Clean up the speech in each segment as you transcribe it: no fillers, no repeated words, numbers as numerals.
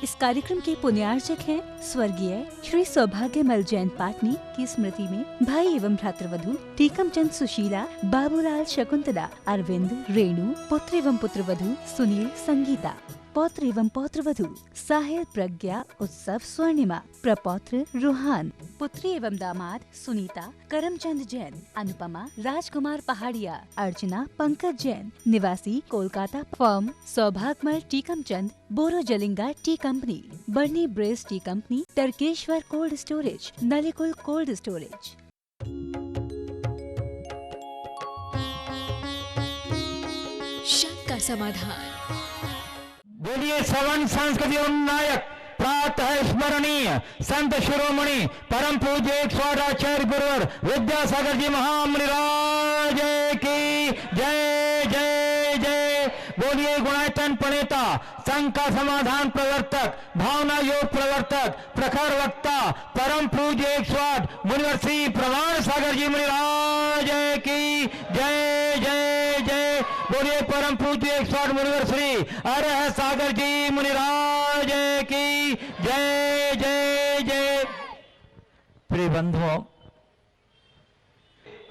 इस कार्यक्रम के पुण्यार्चक हैं स्वर्गीय श्री सौभाग्यमल जैन पाटनी की स्मृति में भाई एवं भ्रातृवधु टीकम चंद सुशीला, बाबूलाल, शकुंतला, अरविंद, रेणु, पुत्र एवं पुत्रवधु सुनील, संगीता, पौत्र एवं पौत्रवधु साहिल, प्रज्ञा, उत्सव, स्वर्णिमा, प्रपौत्र रूहान, पुत्री एवं दामाद सुनीता, करमचंद जैन, अनुपमा, राजकुमार पहाड़िया, अर्चना, पंकज जैन, निवासी Kolkata, firm Saubhagyamal Tikam Chand, Boro Jalinga tea company, Burnie Braes tea company, Tarkeshwar cold storage, Nalikul cold storage. शंका समाधान। बोलिए श्रवण संस्कृति नायक प्रातः स्मरणीय संत शिरोमणि परम पूज्य 108 आचार्य गुरुवर विद्यासागर जी महामुनिराज की जय जय जय। बोलिए गुणायतन प्रणेता, संघ का समाधान प्रवर्तक, भावना योग प्रवर्तक, प्रखर वक्ता, परम पूज्य 108 मुनिवर श्री प्रमाण सागर जी मुनिराज की जय जय जय। बोलिए परम पूज्य 108 मुनिवर श्री अरह सागर जी मुनिराज की जय जय जय। प्रिय बंधुओं,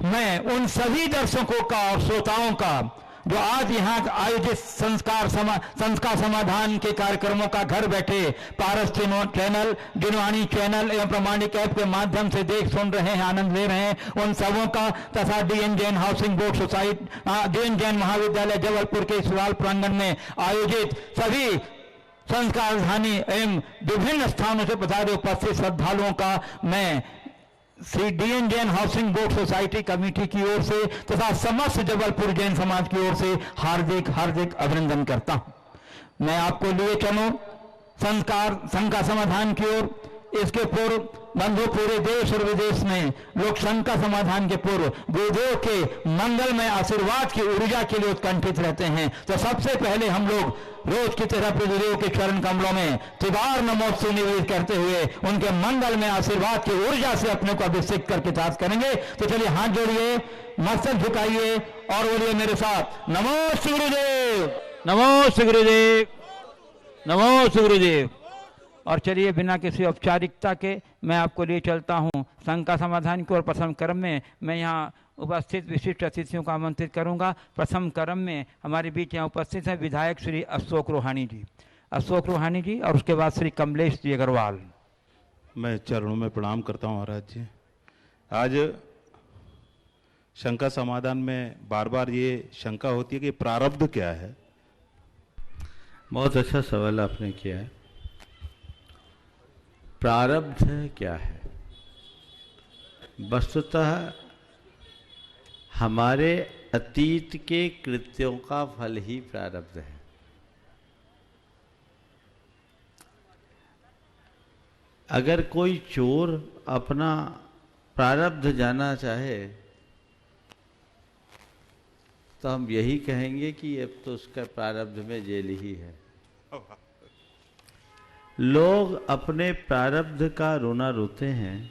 मैं उन सभी दर्शकों का और श्रोताओं का जो आज यहाँ आयोजित संस्कार समाधान के कार्यक्रमों का घर बैठे पारस चैनल, दिनवाणी चैनल एवं प्रमाणिक ऐप के माध्यम से देख सुन रहे हैं, आनंद ले रहे हैं, उन सबों का तथा DN Jain housing board society, DN Jain महाविद्यालय जबलपुर के सवाल प्रांगण में आयोजित सभी संस्कार धानी एवं विभिन्न स्थानों से पधारे उपस्थित श्रद्धालुओं का मैं Shri DN Jain housing board society committee की ओर से तथा समस्त जबलपुर जैन समाज की ओर से हार्दिक हार्दिक अभिनंदन करता हूं। मैं आपको लिए चलूं संस्कार संघ का समाधान की ओर। इसके पूर्व बंधु पूरे देश और विदेश में लोग संघ का समाधान के पूर्व गुरुदेव के मंगलमय आशीर्वाद की ऊर्जा के लिए उत्कंठित रहते हैं। तो सबसे पहले हम लोग रोज की तरह गुरुदेव के चरण कमलों में त्रिवार नमोस्तु निवेदित करते हुए उनके मंगलमय आशीर्वाद की ऊर्जा से अपने को अभिषेक करके ताज करेंगे। तो चलिए हाथ जोड़िए, मस्तक झुकाइए और बोलिए मेरे साथ, नमोस्तु गुरुदेव, नमोस्तु गुरुदेव, नमोस्तु गुरुदेव। और चलिए बिना किसी औपचारिकता के मैं आपको लिए चलता हूँ संघ का समाधान की ओर। प्रथम क्रम में मैं यहाँ उपस्थित विशिष्ट अतिथियों को आमंत्रित करूँगा। प्रथम क्रम में हमारे बीच यहाँ उपस्थित हैं विधायक श्री अशोक रोहानी जी, अशोक रोहानी जी, और उसके बाद श्री कमलेश जी अग्रवाल। मैं चरणों में प्रणाम करता हूँ महाराज जी। आज शंका समाधान में बार बार ये शंका होती है कि प्रारब्ध क्या है। बहुत अच्छा सवाल आपने किया है। प्रारब्ध क्या है? वस्तुतः हमारे अतीत के कृत्यों का फल ही प्रारब्ध है। अगर कोई चोर अपना प्रारब्ध जाना चाहे तो हम यही कहेंगे कि अब तो उसका प्रारब्ध में जेल ही है। लोग अपने प्रारब्ध का रोना रोते हैं,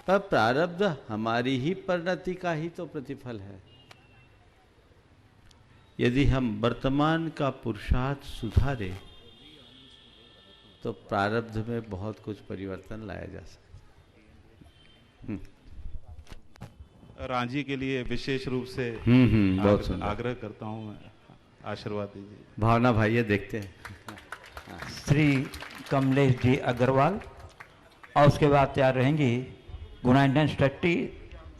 पर प्रारब्ध हमारी ही परिणति का ही तो प्रतिफल है। यदि हम वर्तमान का पुरुषार्थ सुधारे तो प्रारब्ध में बहुत कुछ परिवर्तन लाया जा सकता है। रांझी के लिए विशेष रूप से बहुत आग्रह करता हूँ, मैं आशीर्वाद दीजिए। भावना भाई ये देखते हैं श्री कमलेश जी अग्रवाल, और उसके बाद तैयार रहेंगी गुणानंद स्टट्टी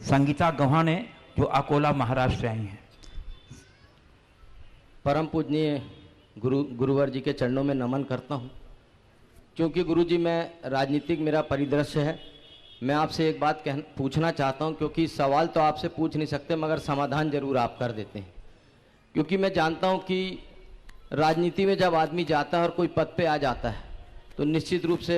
संगीता गव्हाणे जो अकोला महाराष्ट्र से आई हैं। परम पूजनीय गुरुवर जी के चरणों में नमन करता हूँ। क्योंकि गुरुजी मैं राजनीतिक मेरा परिदृश्य है, मैं आपसे एक बात पूछना चाहता हूँ, क्योंकि सवाल तो आपसे पूछ नहीं सकते मगर समाधान जरूर आप कर देते हैं। क्योंकि मैं जानता हूँ कि राजनीति में जब आदमी जाता है और कोई पद पे आ जाता है तो निश्चित रूप से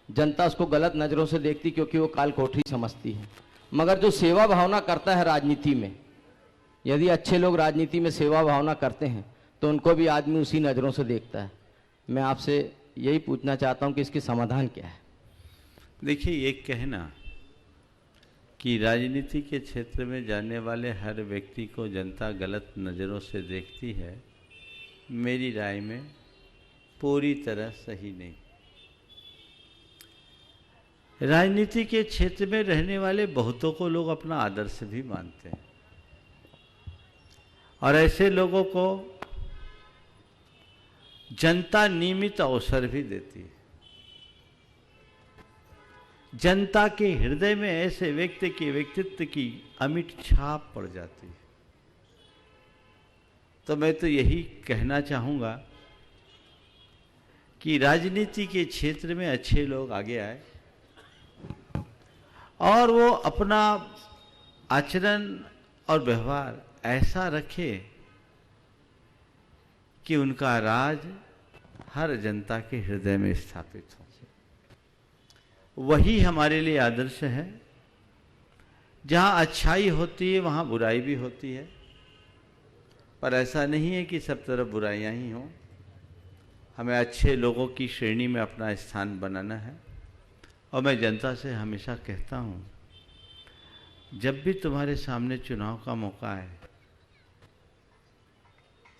जनता उसको गलत नज़रों से देखती, क्योंकि वो काल कोठरी समझती है। मगर जो सेवा भावना करता है राजनीति में, यदि अच्छे लोग राजनीति में सेवा भावना करते हैं तो उनको भी आदमी उसी नज़रों से देखता है। मैं आपसे यही पूछना चाहता हूं कि इसकी समाधान क्या है। देखिए, ये कहना कि राजनीति के क्षेत्र में जाने वाले हर व्यक्ति को जनता गलत नज़रों से देखती है, मेरी राय में पूरी तरह सही नहीं। राजनीति के क्षेत्र में रहने वाले बहुतों को लोग अपना आदर्श भी मानते हैं और ऐसे लोगों को जनता नियमित अवसर भी देती है। जनता के हृदय में ऐसे व्यक्ति के व्यक्तित्व की अमिट छाप पड़ जाती है। तो मैं तो यही कहना चाहूँगा कि राजनीति के क्षेत्र में अच्छे लोग आगे आए और वो अपना आचरण और व्यवहार ऐसा रखे कि उनका राज हर जनता के हृदय में स्थापित हो। वही हमारे लिए आदर्श है। जहाँ अच्छाई होती है वहाँ बुराई भी होती है, पर ऐसा नहीं है कि सब तरफ बुराइयां ही हों। हमें अच्छे लोगों की श्रेणी में अपना स्थान बनाना है। और मैं जनता से हमेशा कहता हूँ, जब भी तुम्हारे सामने चुनाव का मौका आए,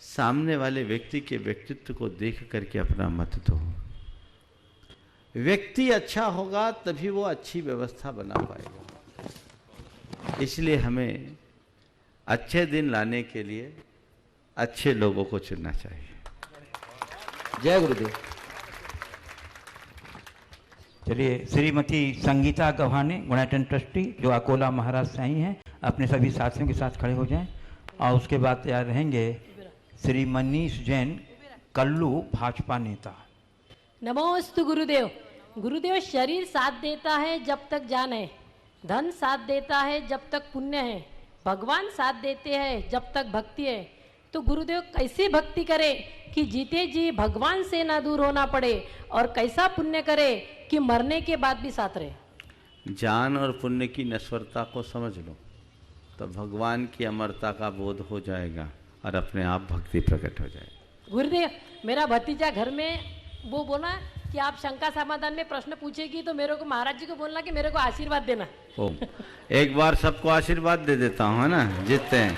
सामने वाले व्यक्ति के व्यक्तित्व को देख करके अपना मत दो। व्यक्ति अच्छा होगा तभी वो अच्छी व्यवस्था बना पाएगा। इसलिए हमें अच्छे दिन लाने के लिए अच्छे लोगों को चुनना चाहिए। जय गुरुदेव। चलिए, श्रीमती संगीता गव्हाने, गुणायतन ट्रस्टी, जो अकोला महाराष्ट्र से आई हैं, अपने सभी साथियों के साथ खड़े हो जाएं। और उसके बाद तैयार रहेंगे श्री मनीष जैन, कल्लू, भाजपा नेता। नमोस्तु गुरुदेव। गुरुदेव, शरीर साथ देता है जब तक जान है, धन साथ देता है जब तक पुण्य है, भगवान साथ देते हैं जब तक भक्ति है। तो गुरुदेव, कैसी भक्ति करे कि जीते जी भगवान से ना दूर होना पड़े, और कैसा पुण्य करे कि मरने के बाद भी साथ रहे। जान और पुण्य की नश्वरता को समझ लो तो भगवान की अमरता का बोध हो जाएगा और अपने आप भक्ति प्रकट हो जाएगी। गुरुदेव, मेरा भतीजा घर में वो बोला कि आप शंका समाधान में प्रश्न पूछेगी तो मेरे को महाराज जी को बोलना कि मेरे को आशीर्वाद देना। ओ, एक बार सबको आशीर्वाद दे देता हूँ, है ना, जीतते हैं,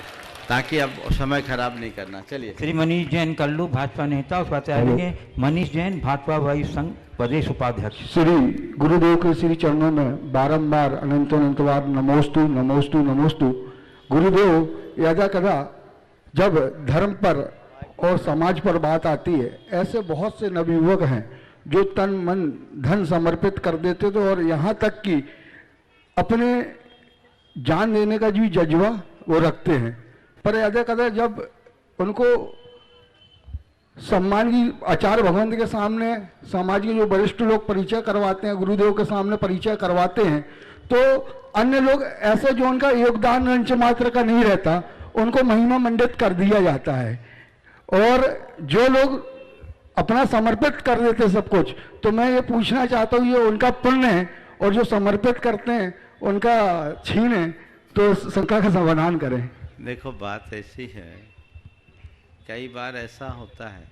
ताकि अब समय खराब नहीं करना। चलिए, श्री मनीष जैन, कल्लू, भाजपा नेता। उसके बाद तैयार रहेंगे मनीष जैन, भाजपा वायु संघ प्रदेश उपाध्यक्ष। श्री गुरुदेव के श्री चरणों में बारंबार अनंत बार नमोस्तु नमोस्तु नमोस्तु। गुरुदेव, यदा कदा जब धर्म पर और समाज पर बात आती है, ऐसे बहुत से नवयुवक हैं जो तन मन धन समर्पित कर देते थे और यहाँ तक कि अपने जान देने का भी जज्बा वो रखते हैं। पर यदा कदा जब उनको सम्मान की आचार्य भगवंत के सामने समाज के जो वरिष्ठ लोग परिचय करवाते हैं, गुरुदेव के सामने परिचय करवाते हैं, तो अन्य लोग ऐसे जो उनका योगदान अंश मात्र का नहीं रहता, उनको महिमा मंडित कर दिया जाता है। और जो लोग अपना समर्पित कर देते सब कुछ, तो मैं ये पूछना चाहता हूँ, ये उनका पुण्य है, और जो समर्पित करते हैं उनका छीन है, तो शंका का समाधान करें। देखो, बात ऐसी है, कई बार ऐसा होता है,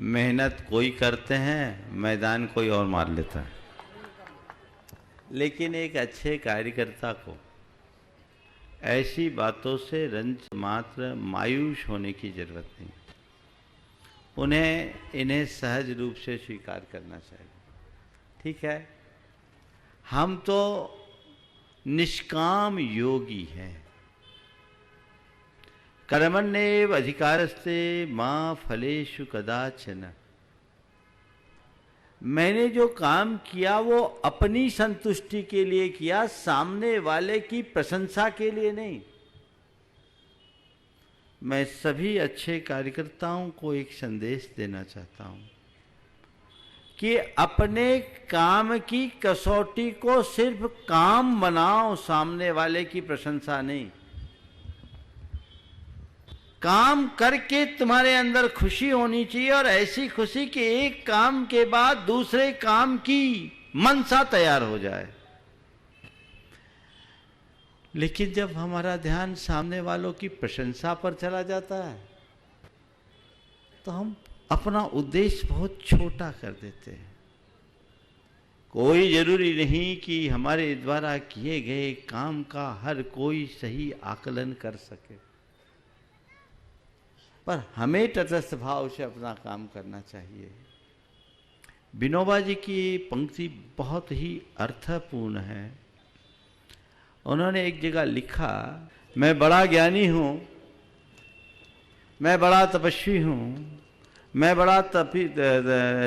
मेहनत कोई करते हैं, मैदान कोई और मार लेता है। लेकिन एक अच्छे कार्यकर्ता को ऐसी बातों से रंज मात्र मायूस होने की जरूरत नहीं। इन्हें सहज रूप से स्वीकार करना चाहिए। ठीक है, हम तो निष्काम योगी हैं। कर्मण्येव अधिकारस्ते मां फलेषु कदाचन। मैंने जो काम किया वो अपनी संतुष्टि के लिए किया, सामने वाले की प्रशंसा के लिए नहीं। मैं सभी अच्छे कार्यकर्ताओं को एक संदेश देना चाहता हूं कि अपने काम की कसौटी को सिर्फ काम बनाओ, सामने वाले की प्रशंसा नहीं। काम करके तुम्हारे अंदर खुशी होनी चाहिए, और ऐसी खुशी कि एक काम के बाद दूसरे काम की मनसा तैयार हो जाए। लेकिन जब हमारा ध्यान सामने वालों की प्रशंसा पर चला जाता है, तो हम अपना उद्देश्य बहुत छोटा कर देते हैं। कोई जरूरी नहीं कि हमारे द्वारा किए गए काम का हर कोई सही आकलन कर सके, पर हमें तटस्थ भाव से अपना काम करना चाहिए। विनोबा जी की पंक्ति बहुत ही अर्थपूर्ण है। उन्होंने एक जगह लिखा, मैं बड़ा ज्ञानी हूँ, मैं बड़ा तपस्वी हूँ, मैं बड़ा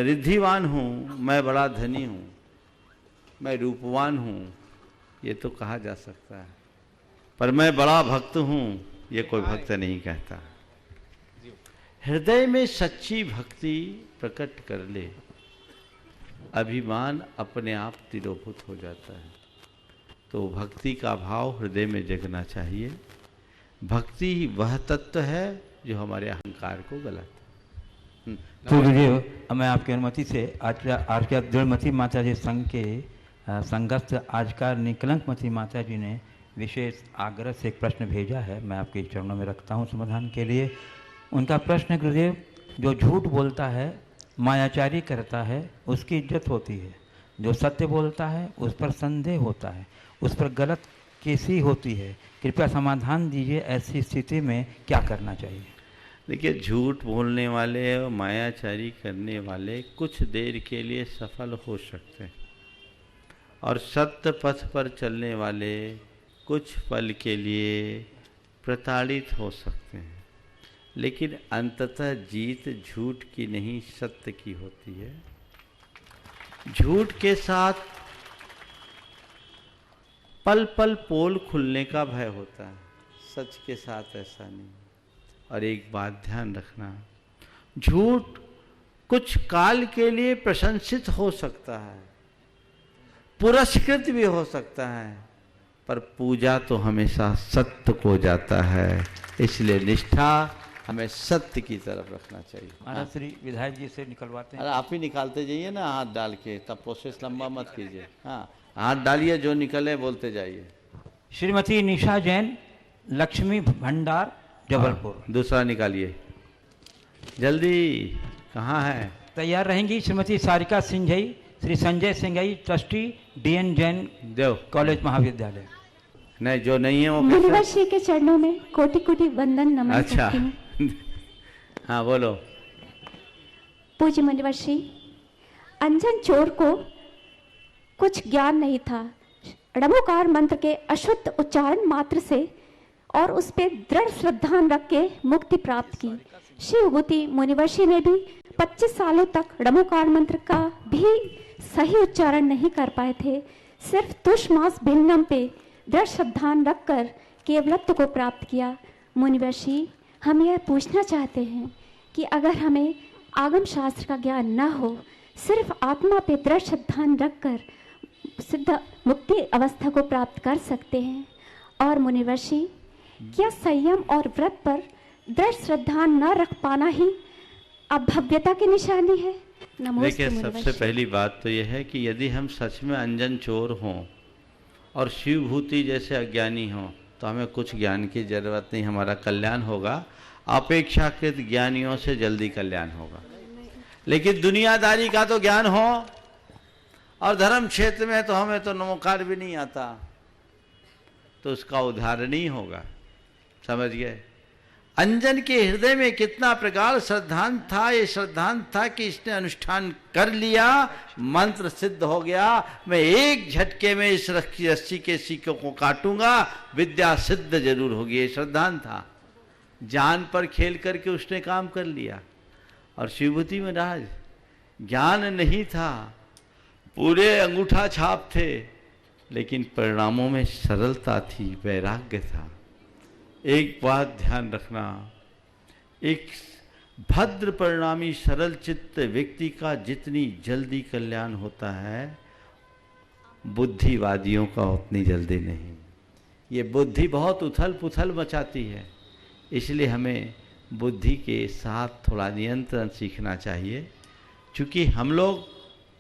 रिद्धिवान हूँ, मैं बड़ा धनी हूँ, मैं रूपवान हूँ, ये तो कहा जा सकता है, पर मैं बड़ा भक्त हूँ, ये कोई भक्त नहीं कहता। हृदय में सच्ची भक्ति प्रकट कर ले, अभिमान अपने आप तिरोभूत हो जाता है। तो भक्ति का भाव हृदय में जगना चाहिए। भक्ति ही वह तत्व है जो हमारे अहंकार को गलाता है। तो गुरुदेव, मैं आपकी अनुमति से आज के दृढ़मती माता जी संघ के संघस्थ आजकार निकलंकमती माता जी ने विशेष आग्रह से एक प्रश्न भेजा है, मैं आपके चरणों में रखता हूँ समाधान के लिए। उनका प्रश्न है, गुरुदेव, जो झूठ बोलता है, मायाचारी करता है, उसकी इज्जत होती है, जो सत्य बोलता है उस पर संदेह होता है, उस पर गलत केसी होती है, कृपया समाधान दीजिए, ऐसी स्थिति में क्या करना चाहिए? देखिए, झूठ बोलने वाले और मायाचारी करने वाले कुछ देर के लिए सफल हो सकते हैं, और सत्य पथ पर चलने वाले कुछ पल के लिए प्रताड़ित हो सकते हैं, लेकिन अंततः जीत झूठ की नहीं सत्य की होती है। झूठ के साथ पल पल पोल खुलने का भय होता है, सच के साथ ऐसा नहीं। और एक बात ध्यान रखना, झूठ कुछ काल के लिए प्रशंसित हो सकता है, पुरस्कृत भी हो सकता है, पर पूजा तो हमेशा सत्य को जाता है। इसलिए निष्ठा हमें सत्य की तरफ रखना चाहिए। महाराज श्री विधायक जी से निकलवाते हैं। अरे आप ही निकालते जाइए ना, हाथ डाल के, तब प्रोसेस लंबा मत कीजिए। हाँ, हाथ डालिए, जो निकले बोलते जाइए। श्रीमती निशा जैन, लक्ष्मी भंडार, जबलपुर। दूसरा निकालिए जल्दी, कहाँ है? तैयार रहेंगी श्रीमती सारिका सिंघई, श्री संजय सिंघई, ट्रस्टी, डीएन जैन देव कॉलेज महाविद्यालय। नहीं, जो नहीं है वो मुनिवर्षी के चरणों में कोटि कोटि वंदन नमन अच्छा करती हूँ। हाँ बोलो। पूज्य मुनिवर्षी, अंजन चोर को कुछ ज्ञान नहीं था, ड़मोकार मंत्र के अशुद्ध उच्चारण मात्र से और उस पे दृढ़ श्रद्धा रख के मुक्ति प्राप्त की। श्री विभूति मुनिवर्षी ने भी 25 सालों तक ड़मोकार मंत्र का भी सही उच्चारण नहीं कर पाए थे। सिर्फ तुष मास भिन्नम पे दृढ़ श्रद्धा रखकर केवलत्व को प्राप्त किया। मुनिवर्षी, हम यह पूछना चाहते हैं कि अगर हमें आगम शास्त्र का ज्ञान न हो, सिर्फ आत्मा पे दृढ़ श्रद्धा रखकर सिद्ध मुक्ति अवस्था को प्राप्त कर सकते हैं। और मुनिवर्षी, क्या संयम और व्रत पर दृढ़ श्रद्धा न रख पाना ही अभव्यता की निशानी है? देखिए, सबसे पहली बात तो यह है कि यदि हम सच में अंजन चोर हों और शिवभूति जैसे अज्ञानी हों, तो हमें कुछ ज्ञान की जरूरत नहीं, हमारा कल्याण होगा। अपेक्षाकृत ज्ञानियों से जल्दी कल्याण होगा। लेकिन दुनियादारी का तो ज्ञान हो, और धर्म क्षेत्र में तो हमें तो नमोकार भी नहीं आता, तो उसका उद्धार नहीं होगा। समझ गए? अंजन के हृदय में कितना प्रगाढ़ श्रद्धांत था। ये श्रद्धांत था कि इसने अनुष्ठान कर लिया, मंत्र सिद्ध हो गया, मैं एक झटके में इस रस्सी के सिक्कों को काटूंगा, विद्या सिद्ध जरूर होगी। ये श्रद्धांत था, जान पर खेल करके उसने काम कर लिया। और शिवभूति महाराज, ज्ञान नहीं था, पूरे अंगूठा छाप थे, लेकिन परिणामों में सरलता थी, वैराग्य था। एक बात ध्यान रखना, एक भद्र परिणामी सरल चित्त व्यक्ति का जितनी जल्दी कल्याण होता है, बुद्धिवादियों का उतनी जल्दी नहीं। ये बुद्धि बहुत उथल पुथल मचाती है, इसलिए हमें बुद्धि के साथ थोड़ा नियंत्रण सीखना चाहिए। क्योंकि हम लोग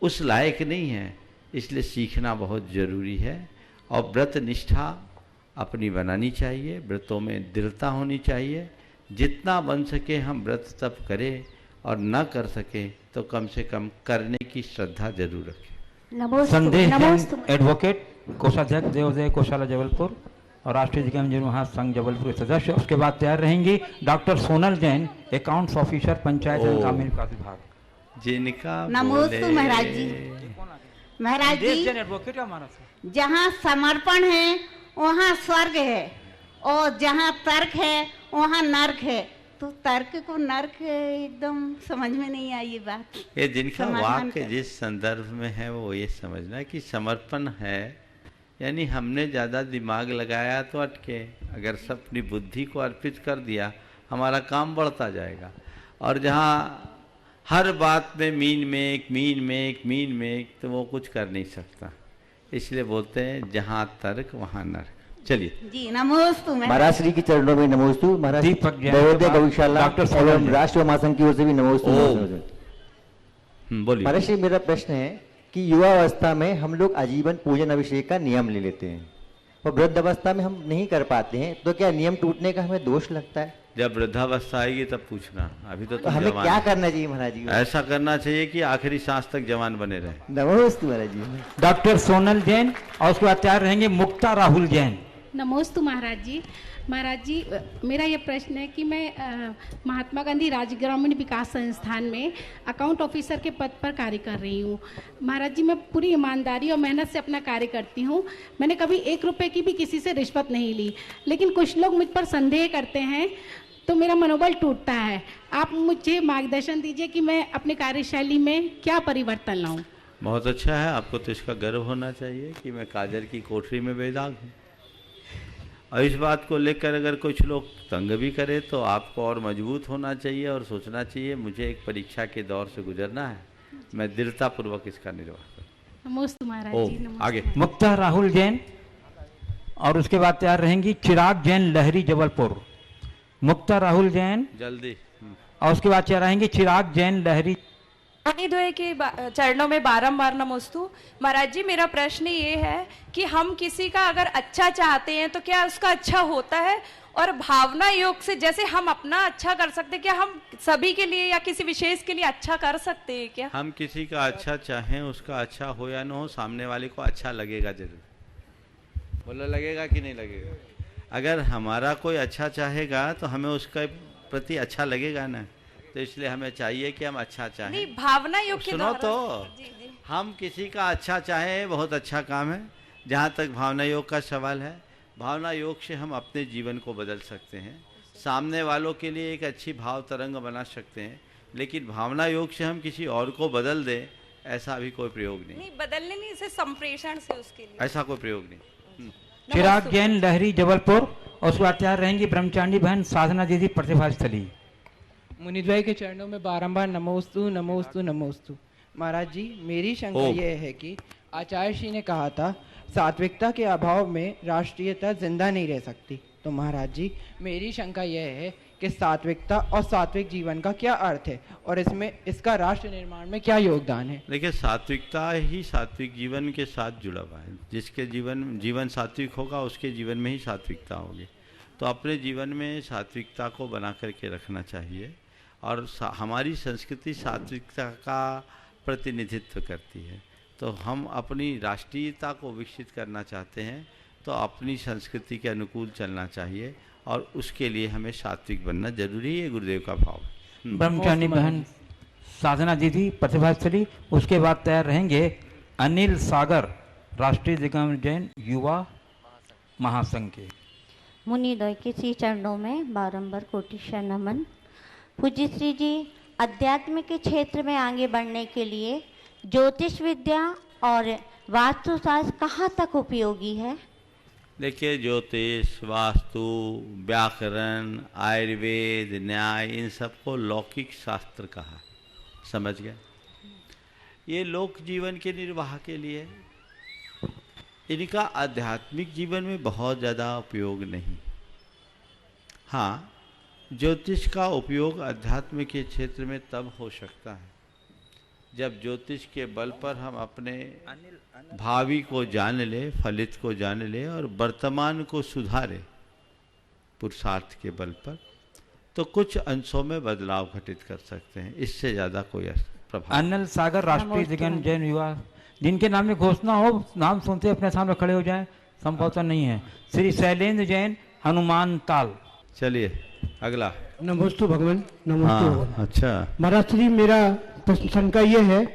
उस लायक नहीं हैं, इसलिए सीखना बहुत ज़रूरी है। और व्रत निष्ठा अपनी बनानी चाहिए, व्रतों में दृढ़ता होनी चाहिए। जितना बन सके हम व्रत तप करें, और न कर सके तो कम से कम करने की श्रद्धा जरूर रखें। संदेह एडवोकेट, कोषाध्यक्ष देवोदय कोषाला जबलपुर और राष्ट्रीय दिव्यांगजन महासंघ जबलपुर के सदस्य। उसके बाद तैयार रहेंगी doctor Sonal Jain, accounts officer, panchayat एवं ग्रामीण विकास विभाग। जिनका नमोस्तु महाराज जी। महाराज जी, जहाँ समर्पण है वहाँ स्वर्ग है, और जहाँ तर्क है वहाँ नर्क है। तो तर्क को नर्क एकदम समझ में नहीं आई ये बात। ये जिनका समाधान वाक्य कर। जिस संदर्भ में है वो ये समझना है कि समर्पण है, यानी हमने ज़्यादा दिमाग लगाया तो अटके। अगर सब अपनी बुद्धि को अर्पित कर दिया हमारा काम बढ़ता जाएगा। और जहाँ हर बात में मीन में एक, मीन में एक, मीन में एक, तो वो कुछ कर नहीं सकता। इसलिए बोलते हैं जहाँ तर्क वहाँ नर्क। चलिए जी, नमोस्तु महाराज श्री के चरणों में नमोस्तु। महाराज दीपक जैन नवोदय के बाद गौशाला डॉक्टर सोनल एवं जैन। राष्ट्रीय महासंघ की ओर से भी नमोस्तु। बोलिए। महाराज श्री, मेरा प्रश्न है कि युवा अवस्था में हम लोग आजीवन पूजन अभिषेक का नियम ले लेते हैं और वृद्ध अवस्था में हम नहीं कर पाते हैं, तो क्या नियम टूटने का हमें दोष लगता है? जब वृद्धावस्था आएगी तब पूछना, अभी तो तो तुम हमें जवान क्या हो। करना चाहिए महाराज जी? ऐसा करना चाहिए कि आखिरी सांस तक जवान बने रहे। नमोस्तु महाराज जी। डॉक्टर सोनल जैन और उसके बाद तैयार रहेंगे मुक्ता राहुल जैन। नमोस्तु महाराज जी। महाराज जी, मेरा ये प्रश्न है कि मैं महात्मा गांधी राज्य ग्रामीण विकास संस्थान में अकाउंट ऑफिसर के पद पर कार्य कर रही हूँ। महाराज जी, मैं पूरी ईमानदारी और मेहनत से अपना कार्य करती हूँ। मैंने कभी 1 रुपए की भी किसी से रिश्वत नहीं ली, लेकिन कुछ लोग मुझ पर संदेह करते हैं तो मेरा मनोबल टूटता है। आप मुझे मार्गदर्शन दीजिए कि मैं अपने कार्यशैली में क्या परिवर्तन लाऊं। बहुत अच्छा है, आपको तो इसका गर्व होना चाहिए कि मैं काजर की कोठरी में बेदाग हूँ। और इस बात को लेकर अगर कुछ लोग तंग भी करे तो आपको और मजबूत होना चाहिए और सोचना चाहिए मुझे एक परीक्षा के दौर से गुजरना है, मैं दृढ़तापूर्वक इसका निर्वाह करूँ। नमोस्तु महाराज ओ, जी। नमोस्तु। आगे। मुक्ता राहुल जैन और उसके बाद तैयार रहेंगी चिराग जैन लहरी जबलपुर। मुक्ता राहुल जैन जल्दी। और उसके बाद तैयार रहेंगे चिराग जैन लहरी। मुनिद्वय के चरणों में बारंबार नमोस्तु। महाराज जी, मेरा प्रश्न ये है कि हम किसी का अगर अच्छा चाहते हैं तो क्या उसका अच्छा होता है? और भावना योग से जैसे हम अपना अच्छा कर सकते हैं, क्या हम सभी के लिए या किसी विशेष के लिए अच्छा कर सकते हैं क्या? हम किसी का अच्छा चाहें, उसका अच्छा हो या ना हो, सामने वाले को अच्छा लगेगा जरूर। बोलो, लगेगा कि नहीं लगेगा? अगर हमारा कोई अच्छा चाहेगा तो हमें उसके प्रति अच्छा लगेगा ना। तो इसलिए हमें चाहिए कि हम अच्छा चाहें। नहीं, भावना योग के सुनो द्वारा। तो, जी, जी। हम किसी का अच्छा चाहें बहुत अच्छा काम है। जहाँ तक भावना योग का सवाल है, भावना योग से हम अपने जीवन को बदल सकते हैं, सामने वालों के लिए एक अच्छी भाव तरंग बना सकते हैं। लेकिन भावना योग से हम किसी और को बदल दें, ऐसा भी कोई प्रयोग नहीं। नहीं, बदलने नहीं, इसे संप्रेषण से उसके लिए। ऐसा कोई प्रयोग नहीं। चिराग जैन लहरी जबलपुर और उसके बाद तैयार रहेंगी ब्रह्मचारी बहन साधना दीदी प्रतिभा स्थली। मुनिद्वय के चरणों में बारंबार नमोस्तु नमोस्तु नमोस्तु। महाराज जी, मेरी शंका यह है कि आचार्य श्री ने कहा था सात्विकता के अभाव में राष्ट्रीयता जिंदा नहीं रह सकती। तो महाराज जी, मेरी शंका यह है कि सात्विकता और सात्विक जीवन का क्या अर्थ है और इसमें इसका राष्ट्र निर्माण में क्या योगदान है? देखिए, सात्विकता ही सात्विक जीवन के साथ जुड़ा हुआ है। जिसके जीवन सात्विक होगा उसके जीवन में ही सात्विकता होगी। तो अपने जीवन में सात्विकता को बना करके रखना चाहिए। और हमारी संस्कृति सात्विकता का प्रतिनिधित्व करती है। तो हम अपनी राष्ट्रीयता को विकसित करना चाहते हैं तो अपनी संस्कृति के अनुकूल चलना चाहिए और उसके लिए हमें सात्विक बनना जरूरी है। गुरुदेव का भाव है। ब्रह्मचारी बहन साधना दीदी प्रतिभा स्थली। उसके बाद तैयार रहेंगे अनिल सागर राष्ट्रीय दिग्गज जैन युवा महासंघ के। मुनिद्वय के श्री चरणों में बारंबार कोटि नमन। पूज्य श्री जी, अध्यात्म के क्षेत्र में आगे बढ़ने के लिए ज्योतिष विद्या और वास्तुशास्त्र कहाँ तक उपयोगी है? देखिए, ज्योतिष, वास्तु, व्याकरण, आयुर्वेद, न्याय, इन सबको लौकिक शास्त्र कहा। समझ गए? ये लोक जीवन के निर्वाह के लिए, इनका आध्यात्मिक जीवन में बहुत ज़्यादा उपयोग नहीं। हाँ, ज्योतिष का उपयोग अध्यात्म के क्षेत्र में तब हो सकता है जब ज्योतिष के बल पर हम अपने भावी को जान ले, फलित को जान ले और वर्तमान को सुधारे पुरुषार्थ के बल पर, तो कुछ अंशों में बदलाव घटित कर सकते हैं। इससे ज़्यादा कोई प्रभाव। अनिल सागर राष्ट्रीय दिग्गज जैन युवा, जिनके नाम में घोषणा हो, नाम सुनते अपने सामने खड़े हो जाएं, संभवतः नहीं है। श्री शैलेंद्र जैन हनुमान ताल। चलिए अगला। नमोस्तु भगवान। नमोस्तु भगवान। अच्छा महाराज श्री, मेरा शंका ये है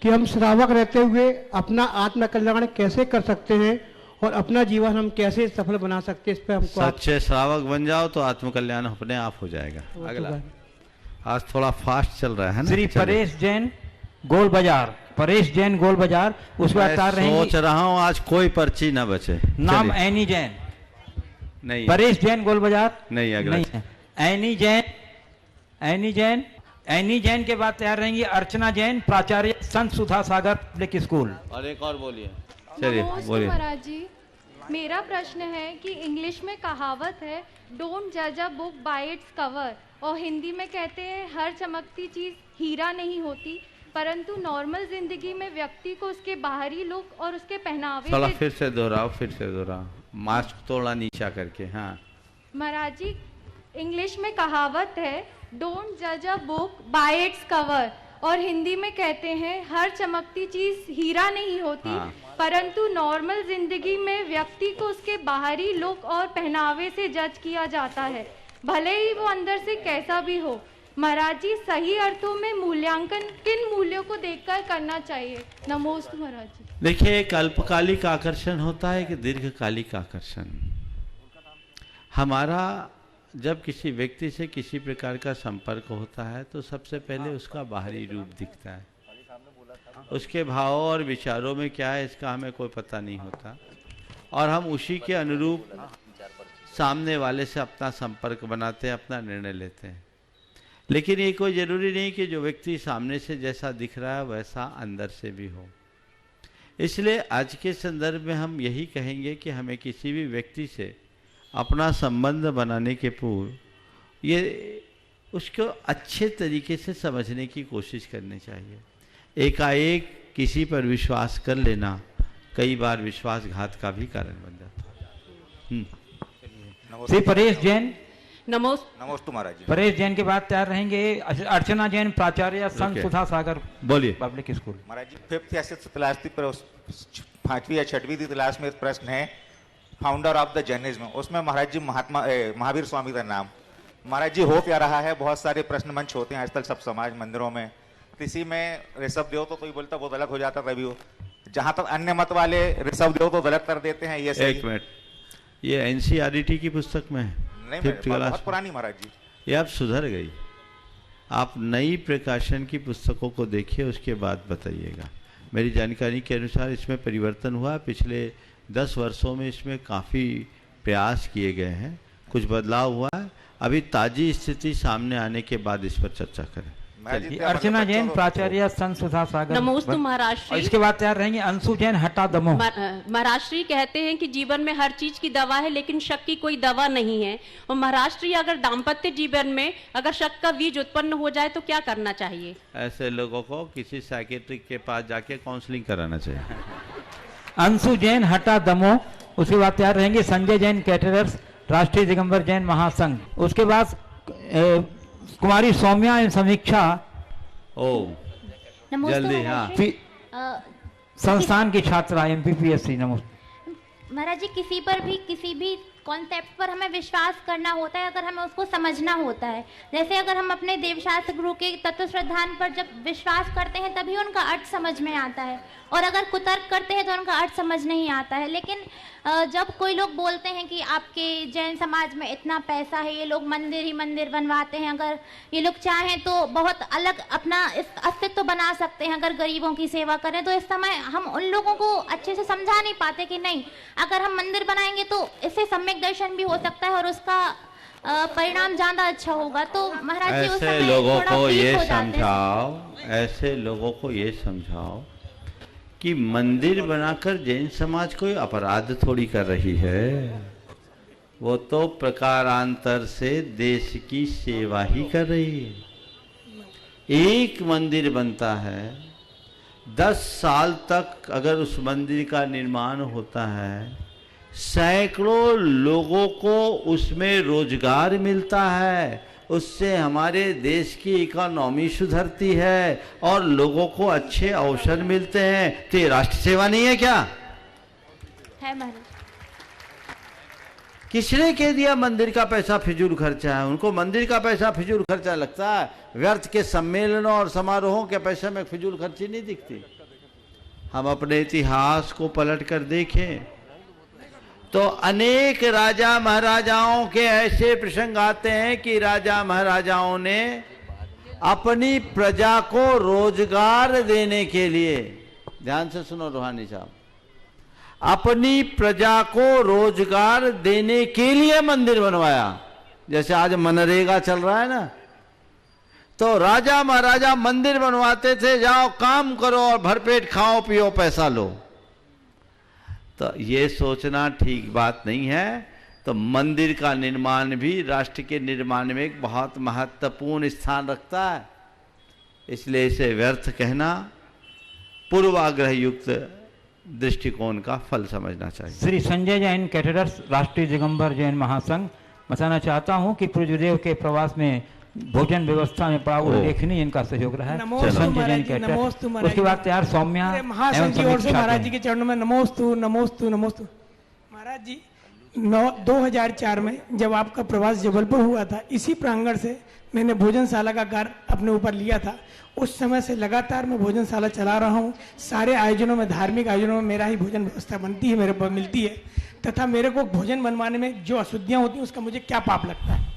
कि हम श्रावक रहते हुए अपना आत्म कल्याण कैसे कर सकते हैं और अपना जीवन हम कैसे सफल बना सकते हैं, इस पे हमको सच्चे श्रावक बन जाओ तो आत्मकल्याण अपने आप हो जाएगा। अगला आज थोड़ा फास्ट चल रहा है ना। श्री परेश जैन गोल बाजार, परेश जैन गोल बाजार, उसके बाद तार रहेंगी। सोच रहा हूँ आज कोई पर्ची ना बचे। नाम एनी जैन नहीं, परेश जैन गोल बाजार नहीं, अगला any Jain, any Jain, any Jain के बाद तैयार रहेंगी अर्चना जैन, प्राचार्य संत सुधा सागर पब्लिक स्कूल। और एक और बोलिए, चलिए बोलिए। महाराज जी, मेरा प्रश्न है कि इंग्लिश में कहावत है डोंट जज a book by its cover, और हिंदी में कहते हैं हर चमकती चीज हीरा नहीं होती, परंतु नॉर्मल जिंदगी में व्यक्ति को उसके बाहरी लुक और उसके पहनावे थोड़ा फिर से दोहराओ, फिर से दोहराओ, मास्क थोड़ा नीचा करके। हाँ महाराज जी, इंग्लिश में कहावत है डोंट जज a book by its cover, और हिंदी में कहते हैं हर चमकती चीज हीरा नहीं होती, हाँ। परंतु नॉर्मल जिंदगी में व्यक्ति को उसके बाहरी लुक और पहनावे से जज किया जाता है, भले ही वो अंदर से कैसा भी हो। महाराज जी, सही अर्थों में मूल्यांकन किन मूल्यों को देखकर करना चाहिए? नमोस्तु महाराज जी। देखिए, एक अल्पकालिक आकर्षण होता है कि दीर्घकालिक आकर्षण। हमारा जब किसी व्यक्ति से किसी प्रकार का संपर्क होता है तो सबसे पहले उसका बाहरी रूप दिखता है, उसके भाव और विचारों में क्या है इसका हमें कोई पता नहीं होता, और हम उसी के अनुरूप सामने वाले से अपना संपर्क बनाते हैं, अपना निर्णय लेते हैं। लेकिन ये कोई ज़रूरी नहीं कि जो व्यक्ति सामने से जैसा दिख रहा है वैसा अंदर से भी हो। इसलिए आज के संदर्भ में हम यही कहेंगे कि हमें किसी भी व्यक्ति से अपना संबंध बनाने के पूर्व ये उसको अच्छे तरीके से समझने की कोशिश करनी चाहिए। एकाएक किसी पर विश्वास कर लेना कई बार विश्वासघात का भी कारण बन जाता है। श्री परेश जैन, नमोस्तु महाराज जी। परेश जैन के बाद तैयार रहेंगे अर्चना जैन, प्राचार्य संत सुधा सागर बोलिए पब्लिक स्कूल। महाराज जी, 5th या 6th क्लास की 5वीं या 6वीं की क्लास में प्रश्न है फाउंडर ऑफ द जैनिज्म, उसमें महाराज जी महावीर स्वामी का नाम। महाराज जी, हो क्या रहा है, बहुत सारे प्रश्न मंच होते हैं आजकल सब समाज मंदिरों में, किसी में ऋषभ देव तो कोई बोलता वो गलत हो जाता तभी हो, जहां तक अन्य मत वाले ऋषभ देव तो गलत कर देते हैं। ये एक मिनट, ये एनसीईआरटी की पुस्तक में है, नहीं, बहुत पुरानी महाराज जी। ये आप सुधर गई, आप नई प्रकाशन की पुस्तकों को देखिए, उसके बाद बताइएगा। मेरी जानकारी के अनुसार इसमें परिवर्तन हुआ, पिछले 10 वर्षों में इसमें काफ़ी प्रयास किए गए हैं, कुछ बदलाव हुआ है। अभी ताजी स्थिति सामने आने के बाद इस पर चर्चा करें। अर्चना जैन, प्राचार्य संत सुधा सागर। नमोस्तु महाराज श्री। और इसके बाद तैयार रहेंगे अंशु जैन, हटा दमोह। महाराज श्री कहते हैं कि जीवन में हर चीज की दवा है लेकिन शक की कोई दवा नहीं है, और महाराज श्री अगर दाम्पत्य जीवन में अगर शक का बीज उत्पन्न हो जाए तो क्या करना चाहिए? ऐसे लोगों को किसी साइकेट्रिक के पास जाके काउंसलिंग कराना चाहिए। अंशु जैन, हटा दमोह। उसके बाद तैयार रहेंगे संजय जैन, कैटरर्स, राष्ट्रीय दिगंबर जैन महासंघ। उसके बाद कुमारी सौम्या एवं समीक्षा जल्दी, हाँ, संस्थान की छात्रा एमपीपीएससी। नमस्ते महाराज जी, किसी पर भी किसी भी कॉन्सेप्ट पर हमें विश्वास करना होता है, अगर हमें उसको समझना होता है। जैसे अगर हम अपने देवशास्त्र गुरु के तत्व श्रद्धान पर जब विश्वास करते हैं तभी उनका अर्थ समझ में आता है, और अगर कुतर्क करते हैं तो उनका अर्थ समझ नहीं आता है। लेकिन जब कोई लोग बोलते हैं कि आपके जैन समाज में इतना पैसा है, ये लोग मंदिर ही मंदिर बनवाते हैं, अगर ये लोग चाहें तो बहुत अलग अपना अस्तित्व बना सकते हैं अगर गरीबों की सेवा करें, तो इस समय हम उन लोगों को अच्छे से समझा नहीं पाते कि नहीं, अगर हम मंदिर बनाएंगे तो इससे सम्यक दर्शन भी हो सकता है और उसका परिणाम ज्यादा अच्छा होगा। तो महाराज जी, उस समय लोगों थोड़ा को ये हो जाते हैं। समझाओ, ऐसे लोगों को ये समझाओ कि मंदिर बनाकर जैन समाज कोई अपराध थोड़ी कर रही है, वो तो प्रकारांतर से देश की सेवा ही कर रही है। एक मंदिर बनता है, 10 साल तक अगर उस मंदिर का निर्माण होता है, सैकड़ों लोगों को उसमें रोजगार मिलता है, उससे हमारे देश की इकोनॉमी सुधरती है और लोगों को अच्छे अवसर मिलते हैं। तो ये राष्ट्र सेवा नहीं है क्या? है महाराज। किसने कह दिया मंदिर का पैसा फिजूल खर्चा है? उनको मंदिर का पैसा फिजूल खर्चा लगता है, व्यर्थ के सम्मेलनों और समारोहों के पैसे में फिजूल खर्ची नहीं दिखती। हम अपने इतिहास को पलट कर देखें तो अनेक राजा महाराजाओं के ऐसे प्रसंग आते हैं कि राजा महाराजाओं ने अपनी प्रजा को रोजगार देने के लिए, ध्यान से सुनो रूहानी साहब, अपनी प्रजा को रोजगार देने के लिए मंदिर बनवाया। जैसे आज मनरेगा चल रहा है ना, तो राजा महाराजा मंदिर बनवाते थे, जाओ काम करो और भरपेट खाओ पियो पैसा लो। तो ये सोचना ठीक बात नहीं है। तो मंदिर का निर्माण भी राष्ट्र के निर्माण में एक बहुत महत्वपूर्ण स्थान रखता है, इसलिए इसे व्यर्थ कहना पूर्वाग्रह युक्त दृष्टिकोण का फल समझना चाहिए। श्री संजय जैन कैथेड्रल राष्ट्रीय दिगंबर जैन महासंघ। बताना चाहता हूं कि गुरुदेव के प्रवास में भोजन व्यवस्था में बड़ा उल्लेखनीय इनका सहयोग रहा है। संजय जैन कैथेड्रल। उसके बाद तैयार सौम्या महासंघ की ओर से महाराज जी के चरणों में नमोस्तु नमोस्तु नमोस्तु। महाराज जी 2004 में जब आपका प्रवास जबलपुर हुआ था, इसी प्रांगण से मैंने भोजनशाला का कार्य अपने ऊपर लिया था। उस समय से लगातार मैं भोजनशाला चला रहा हूँ। सारे आयोजनों में, धार्मिक आयोजनों में मेरा ही भोजन व्यवस्था बनती है, मेरे पर मिलती है। तथा मेरे को भोजन बनवाने में जो अशुद्धियाँ होती हैं उसका मुझे क्या पाप लगता है?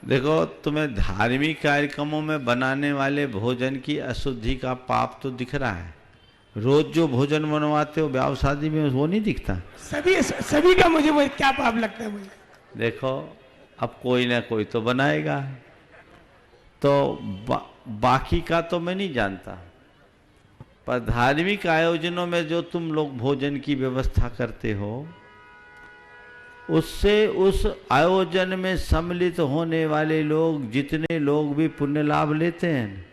देखो, तुम्हें धार्मिक कार्यक्रमों में बनाने वाले भोजन की अशुद्धि का पाप तो दिख रहा है। रोज जो भोजन बनवाते हो ब्याह शादी में, वो नहीं दिखता? सभी का मुझे क्या पाप लगता है? मुझे देखो, अब कोई ना कोई तो बनाएगा, तो बाकी का तो मैं नहीं जानता, पर धार्मिक आयोजनों में जो तुम लोग भोजन की व्यवस्था करते हो, उससे उस आयोजन में सम्मिलित होने वाले लोग, जितने लोग भी पुण्य लाभ लेते हैं,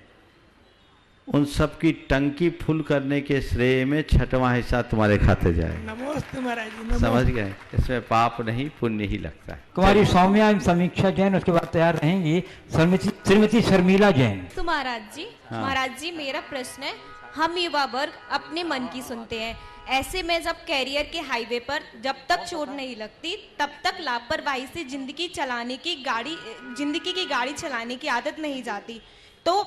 उन सब की टंकी फुल करने के श्रेय में 6वां हिस्सा तुम्हारे खाते जाए। नमोस्तु महाराज जी। समझ गए? इसमें पाप नहीं पुण्य ही लगता है। कुमारी सौम्या समीक्षा जैन। उसके बाद तैयार रहेंगी श्रीमती शर्मिला जैन। तो महाराज जी, हाँ। महाराज जी मेरा प्रश्न है, हम युवा वर्ग अपने मन की सुनते हैं, ऐसे में जब कैरियर के हाईवे पर जब तक चोट नहीं लगती तब तक लापरवाही से जिंदगी की गाड़ी चलाने की आदत नहीं जाती। तो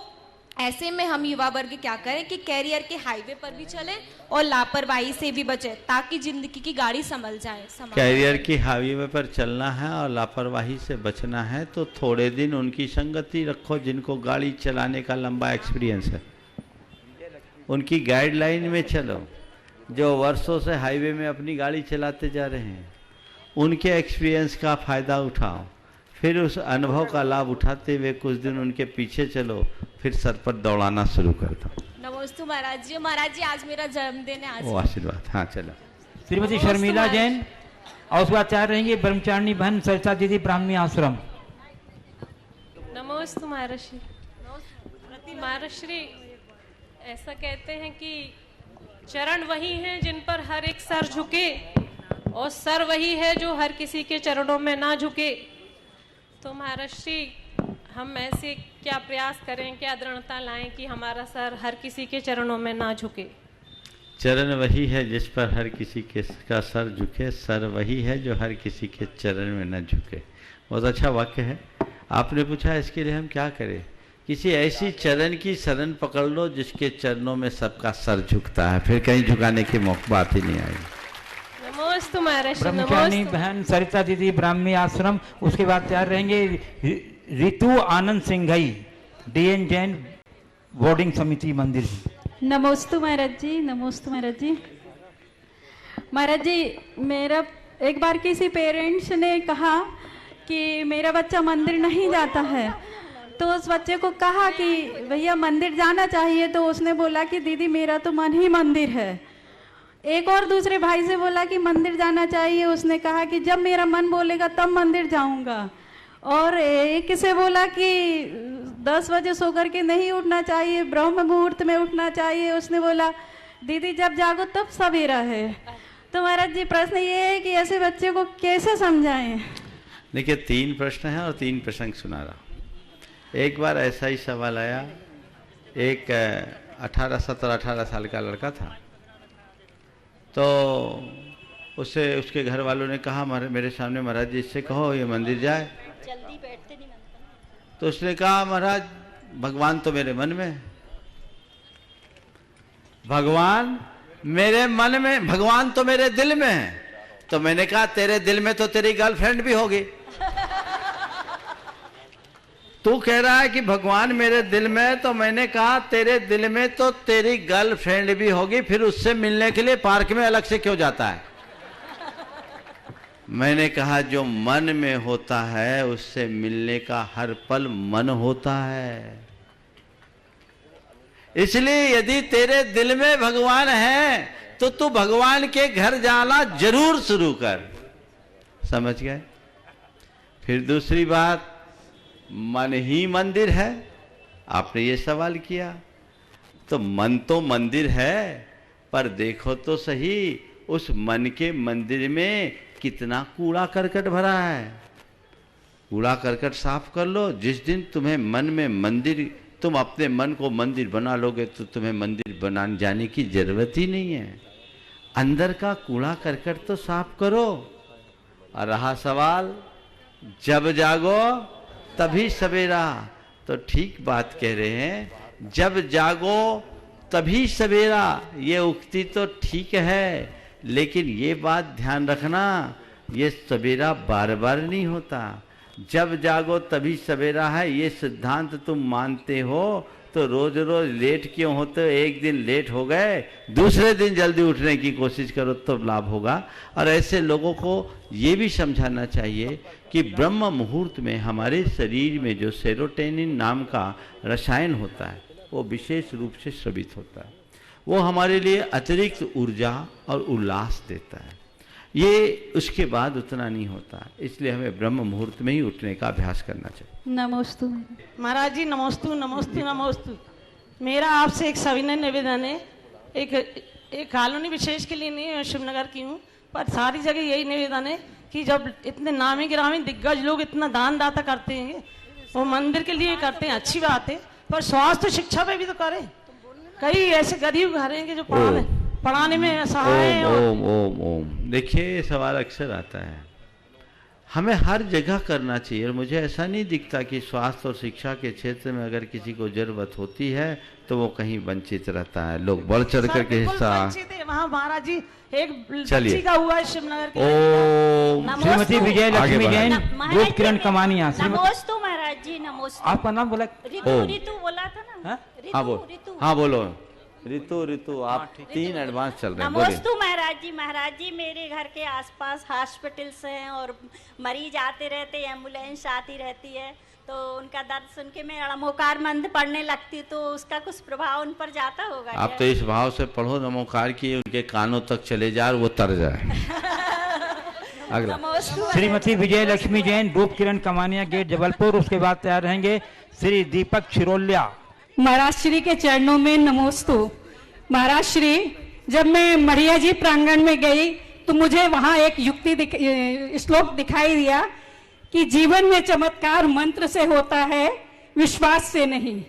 ऐसे में हम युवा वर्ग क्या करें कि कैरियर के हाईवे पर भी चले और लापरवाही से भी बचे, ताकि जिंदगी की गाड़ी संभल जाए। कैरियर की हाईवे पर चलना है और लापरवाही से बचना है तो थोड़े दिन उनकी संगति रखो जिनको गाड़ी चलाने का लंबा एक्सपीरियंस है। उनकी गाइडलाइन में चलो। जो वर्षों से हाईवे में अपनी गाड़ी चलाते जा रहे हैं, उनके एक्सपीरियंस का फ़ायदा उठाओ, फिर उस अनुभव का लाभ उठाते हुए कुछ दिन उनके पीछे चलो, फिर सर पर दौड़ाना शुरू कर दो। नमस्ते महाराज जी। महाराज जी, आज मेरा जन्मदिन है। आज वो आशीर्वाद। हाँ, चलो। श्रीमती शर्मिला जैन। और उसके बाद तैयार रहेंगे ब्रह्मचारिणी बहन सरिता दीदी, ब्राह्मी आश्रम। नमोस्तु महर्षि। महर्षि, ऐसा कहते हैं कि चरण वही हैं जिन पर हर एक सर झुके, और सर वही है जो हर किसी के चरणों में ना झुके। तो महर्षि, हम ऐसे क्या प्रयास करें, क्या दृढ़ता लाएं कि हमारा सर हर किसी के चरणों में ना झुके? चरण वही है जिस पर हर किसी का सर झुके, सर वही है जो हर किसी के चरण में न झुके। बहुत अच्छा वाक्य है। आपने पूछा इसके लिए हम क्या करें? किसी ऐसी चरण की शरण पकड़ लो जिसके चरणों में सबका सर झुकता है, फिर कहीं झुकाने की बात ही नहीं आएगी। नमोस्तु महर्षि। ब्रह्मचारिणी बहन सरिता दीदी, ब्राह्मी आश्रम। उसके बाद तैयार रहेंगे ऋतु आनंद सिंघई, DN जैन, बोर्डिंग समिति मंदिर। नमोस्तु महाराज जी। नमोस्तु महाराज जी। महाराज जी, मेरा एक बार किसी पेरेंट्स ने कहा कि मेरा बच्चा मंदिर नहीं जाता है, तो उस बच्चे को कहा कि भैया मंदिर जाना चाहिए, तो उसने बोला कि दीदी मेरा तो मन ही मंदिर है। एक और दूसरे भाई से बोला कि मंदिर जाना चाहिए, उसने कहा कि जब मेरा मन बोलेगा तब मंदिर जाऊंगा। और एक से बोला कि 10 बजे सो करके नहीं उठना चाहिए, ब्रह्म मुहूर्त में उठना चाहिए, उसने बोला दीदी जब जागो तब सवेरा है। तो महाराज जी, प्रश्न ये है कि ऐसे बच्चे को कैसे समझाएं? देखिए, 3 प्रश्न हैं और 3 प्रसंग सुना रहा। एक बार ऐसा ही सवाल आया। एक 17-18 साल का लड़का था, तो उससे उसके घर वालों ने कहा मेरे सामने महाराज जी इससे कहो ये मंदिर जाए। जल्दी बैठते नहीं तो उसने कहा महाराज भगवान तो मेरे मन में है, भगवान मेरे मन में, भगवान तो मेरे दिल में है। तो मैंने कहा तेरे दिल में तो तेरी गर्लफ्रेंड भी होगी। तू कह रहा है कि भगवान मेरे दिल में है, तो मैंने कहा तेरे दिल में तो तेरी गर्लफ्रेंड भी होगी, फिर उससे मिलने के लिए पार्क में अलग से क्यों जाता है? मैंने कहा जो मन में होता है उससे मिलने का हर पल मन होता है। इसलिए यदि तेरे दिल में भगवान है तो तू भगवान के घर जाना जरूर शुरू कर। समझ गए? फिर दूसरी बात, मन ही मंदिर है। आपने ये सवाल किया, तो मन तो मंदिर है, पर देखो तो सही उस मन के मंदिर में कितना कूड़ा करकट भरा है। कूड़ा करकट साफ कर लो। जिस दिन तुम्हें मन में मंदिर, तुम अपने मन को मंदिर बना लोगे तो तुम्हें मंदिर बनाने जाने की जरूरत ही नहीं है। अंदर का कूड़ा करकट तो साफ करो। और रहा सवाल जब जागो तभी सवेरा, तो ठीक बात कह रहे हैं, जब जागो तभी सवेरा। ये उक्ति तो ठीक है, लेकिन ये बात ध्यान रखना, ये सवेरा बार बार नहीं होता। जब जागो तभी सवेरा है, ये सिद्धांत तुम मानते हो तो रोज रोज लेट क्यों होते हो? एक दिन लेट हो गए, दूसरे दिन जल्दी उठने की कोशिश करो तो लाभ होगा। और ऐसे लोगों को ये भी समझाना चाहिए कि ब्रह्म मुहूर्त में हमारे शरीर में जो सेरोटोनिन नाम का रसायन होता है वो विशेष रूप से स्रावित होता है। वो हमारे लिए अतिरिक्त ऊर्जा और उल्लास देता है। ये उसके बाद उतना नहीं होता, इसलिए हमें ब्रह्म मुहूर्त में ही उठने का अभ्यास करना चाहिए। नमोस्तु महाराज जी, नमोस्तु नमोस्तु नमोस्तु। मेरा आपसे एक सविनय निवेदन है। एक कॉलोनी विशेष के लिए नहीं, शिवनगर की हूँ, पर सारी जगह यही निवेदन है कि जब इतने नामी गिरामी दिग्गज लोग इतना दान दाता करते हैं, वो मंदिर के लिए करते हैं, अच्छी बात है, पर स्वास्थ्य शिक्षा पे भी तो करें। कई ऐसे गरीब घर हैं कि जो पढ़ाने में असहाय हैं। ओम ओम ओम। देखिए ये सवाल अक्सर आता है, हमें हर जगह करना चाहिए। और मुझे ऐसा नहीं दिखता कि स्वास्थ्य और शिक्षा के क्षेत्र में अगर किसी को जरूरत होती है तो वो कहीं वंचित रहता है। लोग बढ़ चढ़ कर के हिस्सा। वहाँ महाराज जी एक बच्ची का हुआ है शिवनगर के। ओम। श्रीमती विजय लक्ष्मी जैन, ग्रुप किरण कमानिया। नमोस्तु महाराज जी, नमोस्तु। आपका नाम बोला? रितु बोला था ना? हाँ बोलो। ऋतु आप 3 एडवांस चल रहे हैं। नमोस्तु महाराज जी मेरे घर के आसपास हॉस्पिटल्स हैं और मरीज आते रहते, एम्बुलेंस आती रहती है, तो उनका दर्द सुन के मैं नमोकार मंत्र पढ़ने लगती, तो उसका कुछ प्रभाव उन पर जाता होगा। आप तो इस भाव से पढ़ो नमोकार की उनके कानों तक चले जाए और वो तर जाए। अगला श्रीमती विजय लक्ष्मी जैन, रूप किरण कमानिया, गेट जबलपुर। उसके बाद तैयार रहेंगे श्री दीपक छिरोलिया। महाराज श्री के चरणों में नमोस्तु। महाराज श्री, जब मैं मढ़िया जी प्रांगण में गई तो मुझे वहां एक श्लोक दिखाई दिया कि जीवन में चमत्कार मंत्र से होता है, विश्वास से नहीं।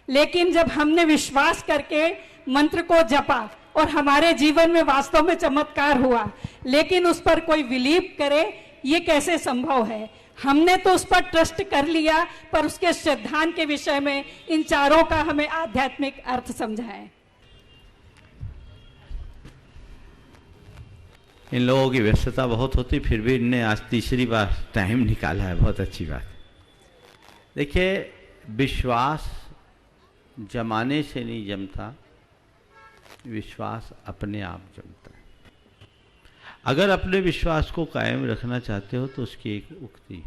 लेकिन जब हमने विश्वास करके मंत्र को जपा और हमारे जीवन में वास्तव में चमत्कार हुआ, लेकिन उस पर कोई बिलीव करे, ये कैसे संभव है? हमने तो उस पर ट्रस्ट कर लिया, पर उसके सिद्धांत के विषय में इन चारों का हमें आध्यात्मिक अर्थ समझाएं। इन लोगों की व्यस्तता बहुत होती, फिर भी इनने आज तीसरी बार टाइम निकाला है, बहुत अच्छी बात। देखिए, विश्वास जमाने से नहीं जमता, विश्वास अपने आप जमता है। अगर अपने विश्वास को कायम रखना चाहते हो तो उसकी एक उक्ति,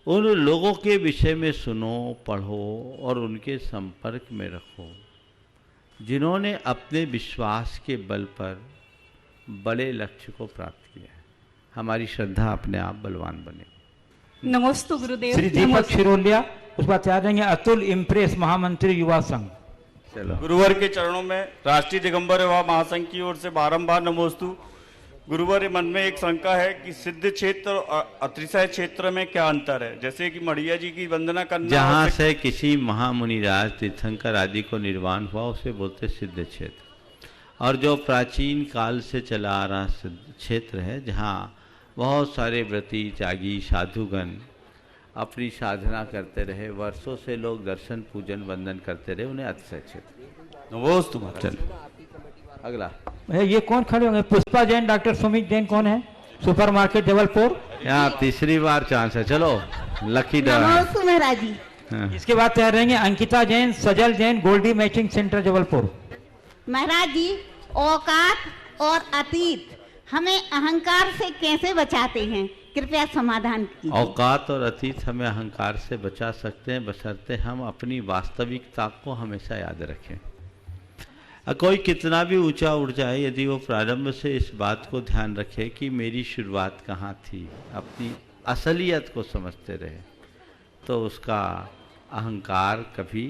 उन लोगों के विषय में सुनो, पढ़ो और उनके संपर्क में रखो जिन्होंने अपने विश्वास के बल पर बड़े लक्ष्य को प्राप्त किया है। हमारी श्रद्धा अपने आप बलवान बने। नमोस्तु गुरुदेव। श्री दीपक छिरोलिया। उस पर तैयार रहेंगे अतुल इम्प्रेस, महामंत्री युवा संघ। गुरुवर के चरणों में राष्ट्रीय दिगंबर युवा महासंघ की ओर से बारंबार नमोस्तु। गुरुवर, मन में एक शंका है कि सिद्ध क्षेत्र और अतिशय क्षेत्र में क्या अंतर है? जैसे कि मढ़िया जी की वंदना करना, जहाँ से किसी महामुनि राज तीर्थंकर आदि को निर्वाण हुआ उसे बोलते सिद्ध क्षेत्र, और जो प्राचीन काल से चला आ रहा क्षेत्र है, जहाँ बहुत सारे व्रती त्यागी साधुगण अपनी साधना करते रहे, वर्षों से लोग दर्शन पूजन वंदन करते रहे, उन्हें अतिशय क्षेत्र। नमोस्तु महाराज। चल अगला ये कौन खड़े होंगे? पुष्पा जैन, डॉक्टर सुमित जैन कौन है? Super market Jabalpur. यहाँ तीसरी बार चांस है, चलो लकी ड्रा। नमस्ते महाराज जी। हाँ। इसके बाद तैयार रहेंगे अंकिता जैन, सजल जैन, गोल्डी मैचिंग सेंटर जबलपुर। महाराज जी, औकात और अतीत हमें अहंकार से कैसे बचाते हैं, कृपया समाधान कीजिए। औकात और अतीत हमें अहंकार से बचा सकते हैं, बशर्ते हम अपनी वास्तविकता को हमेशा याद रखें। कोई कितना भी ऊंचा उठ जाए, यदि वो प्रारंभ से इस बात को ध्यान रखे कि मेरी शुरुआत कहाँ थी, अपनी असलियत को समझते रहे, तो उसका अहंकार कभी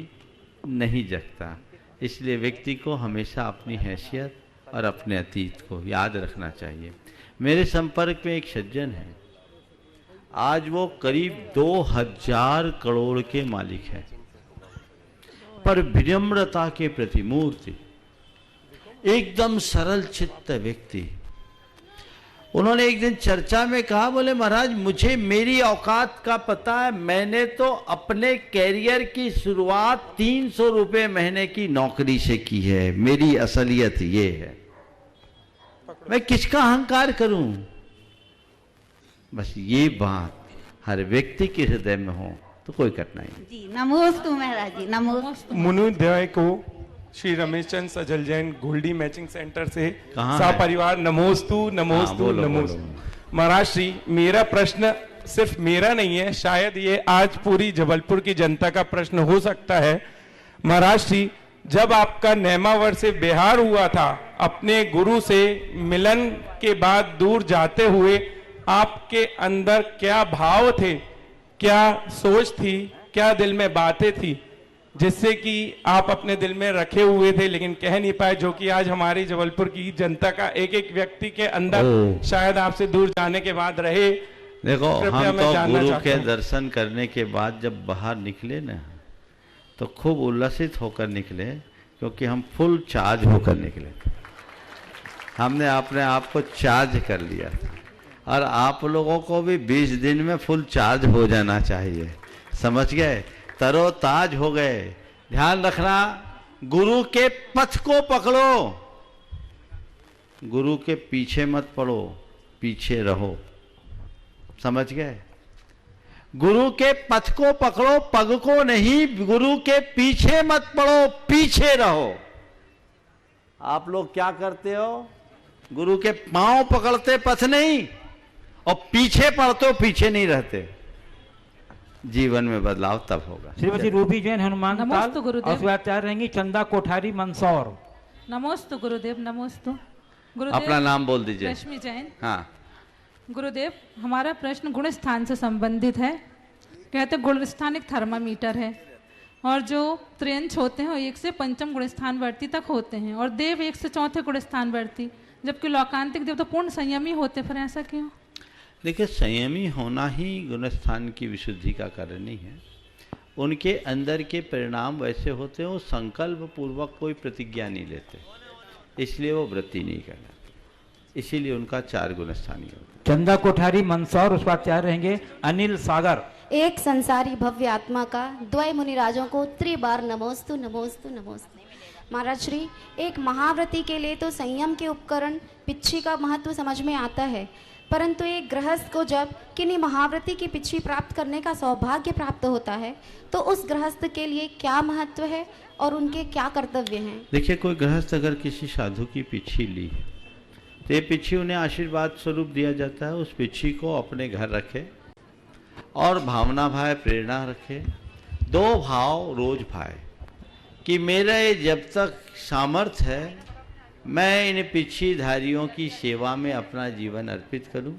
नहीं जगता। इसलिए व्यक्ति को हमेशा अपनी हैसियत और अपने अतीत को याद रखना चाहिए। मेरे संपर्क में एक सज्जन है, आज वो करीब 2000 करोड़ के मालिक हैं, पर विनम्रता के प्रतिमूर्ति, एकदम सरल चित्त व्यक्ति। उन्होंने एक दिन चर्चा में कहा, बोले महाराज मुझे मेरी औकात का पता है, मैंने तो अपने कैरियर की शुरुआत 300 रुपये महीने की नौकरी से की है, मेरी असलियत ये है, मैं किसका अहंकार करूं। बस ये बात हर व्यक्ति के हृदय में हो तो कोई कठिनाई नहीं। जी नमोस्तु महाराज जी, नमोस्तु। मुनुदय को श्री रमेश चंद सजल जैन, गोल्डी मैचिंग सेंटर से कहाँ सपरिवार नमोस्तु नमोस्तु नमोस्तु। महाराज श्री, मेरा प्रश्न सिर्फ मेरा नहीं है, शायद ये आज पूरी जबलपुर की जनता का प्रश्न हो सकता है। महाराज श्री, जब आपका नेमावर से बिहार हुआ था, अपने गुरु से मिलन के बाद दूर जाते हुए आपके अंदर क्या भाव थे, क्या सोच थी, क्या दिल में बातें थी, जिससे कि आप अपने दिल में रखे हुए थे लेकिन कह नहीं पाए, जो कि आज हमारी जबलपुर की जनता का एक एक व्यक्ति के अंदर शायद आपसे दूर जाने के बाद रहे। देखो, हम तो गुरु के दर्शन करने के बाद जब बाहर निकले ना, तो खूब उल्लसित होकर निकले, क्योंकि हम फुल चार्ज होकर निकले। हमने अपने आप को चार्ज कर लिया था, और आप लोगों को भी 20 दिन में फुल चार्ज हो जाना चाहिए, समझ गए? तरोताज हो गए। ध्यान रखना, गुरु के पथ को पकड़ो, गुरु के पीछे मत पड़ो, पीछे रहो, समझ गए? गुरु के पथ को पकड़ो, पग को नहीं। गुरु के पीछे मत पड़ो, पीछे रहो। आप लोग क्या करते हो? गुरु के पांव पकड़ते, पथ नहीं, और पीछे पड़ते हो, पीछे नहीं रहते। जीवन में बदलाव तब होगा। श्रीमती रूबी जैन, हनुमान नमोस्तु गुरुदेव। और तैयार रहेंगी चंदा कोठारी मंदसौर। नमोस्तु गुरुदेव, नमोस्तु गुरुदेव। अपना नाम बोल दीजिए। रश्मि जैन। हाँ गुरुदेव, हमारा प्रश्न गुण स्थान से संबंधित है। कहते गुण स्थान एक थर्मामीटर है, और जो त्रियंश होते हैं वो 1 से 5 गुण स्थान वर्ती तक होते हैं, और देव 1 से 4 गुण स्थान वर्ती, जबकि लौकांतिक देव तो पूर्ण संयमी होते, फिर ऐसा क्यों? देखिए, संयमी होना ही गुणस्थान की विशुद्धि का कारण नहीं है। उनके अंदर के परिणाम वैसे होते हैं, वो संकल्प पूर्वक कोई प्रतिज्ञा नहीं लेते, इसलिए वो वृत्ति नहीं कहलाते, इसीलिए उनका 4 गुणस्थानी होता। चंदा कोठारी मंदसौर। उस बात तैयार रहेंगे अनिल सागर। एक संसारी भव्य आत्मा का द्वय मुनिराजों को त्रिबार नमोस्तु नमोस्तु नमोस्तु। महाराज श्री, एक महाव्रती के लिए तो संयम के उपकरण पिच्छी का महत्व समझ में आता है, परंतु एक गृहस्थ को जब किन्हीं महाव्रती की पिच्छी प्राप्त करने का सौभाग्य प्राप्त होता है, तो उस गृहस्थ के लिए क्या महत्व है और उनके क्या कर्तव्य हैं? देखिए, कोई गृहस्थ अगर किसी साधु की पिच्छी ली, तो ये पिच्छी उन्हें आशीर्वाद स्वरूप दिया जाता है। उस पिच्छी को अपने घर रखे और भावना भाव प्रेरणा रखे। 2 भाव रोज भाए कि मेरे जब तक सामर्थ्य है, मैं इन पिच्छीधारियों की सेवा में अपना जीवन अर्पित करूं,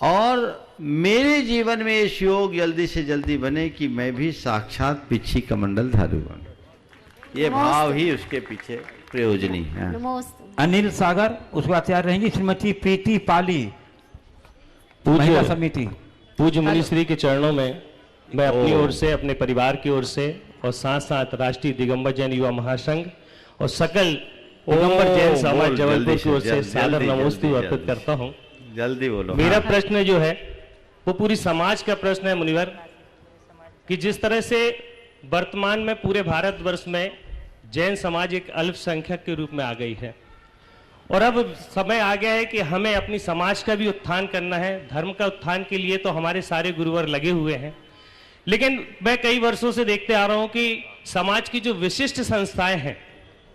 और मेरे जीवन में इस योग जल्दी से जल्दी बने कि मैं भी साक्षात पिच्छी कमंडल धारू बनूं। ये भाव ही उसके पीछे प्रयोजनी है। अनिल सागर। उस बात तैयार रहेंगी श्रीमती प्रीति पाली, महिला समिति। पूज्य मुनिश्री के चरणों में मैं अपनी ओर से, अपने परिवार की ओर से, और साथ साथ राष्ट्रीय दिगंबर जैन युवा महासंघ और सकल दिगंबर जैन समाज बोल, जबलपुर जल्दी की ओर से जल्दी, सादर जल्दी, नमोस्तु जल्दी, अर्पित जल्दी। करता हूँ। जल्दी बोलो। मेरा हाँ। प्रश्न जो है वो पूरी समाज का प्रश्न है मुनिवर, कि जिस तरह से वर्तमान में पूरे भारतवर्ष में जैन समाज एक अल्पसंख्यक के रूप में आ गई है और अब समय आ गया है कि हमें अपनी समाज का भी उत्थान करना है। धर्म का उत्थान के लिए तो हमारे सारे गुरुवर लगे हुए हैं, लेकिन मैं कई वर्षों से देखते आ रहा हूं कि समाज की जो विशिष्ट संस्थाएं हैं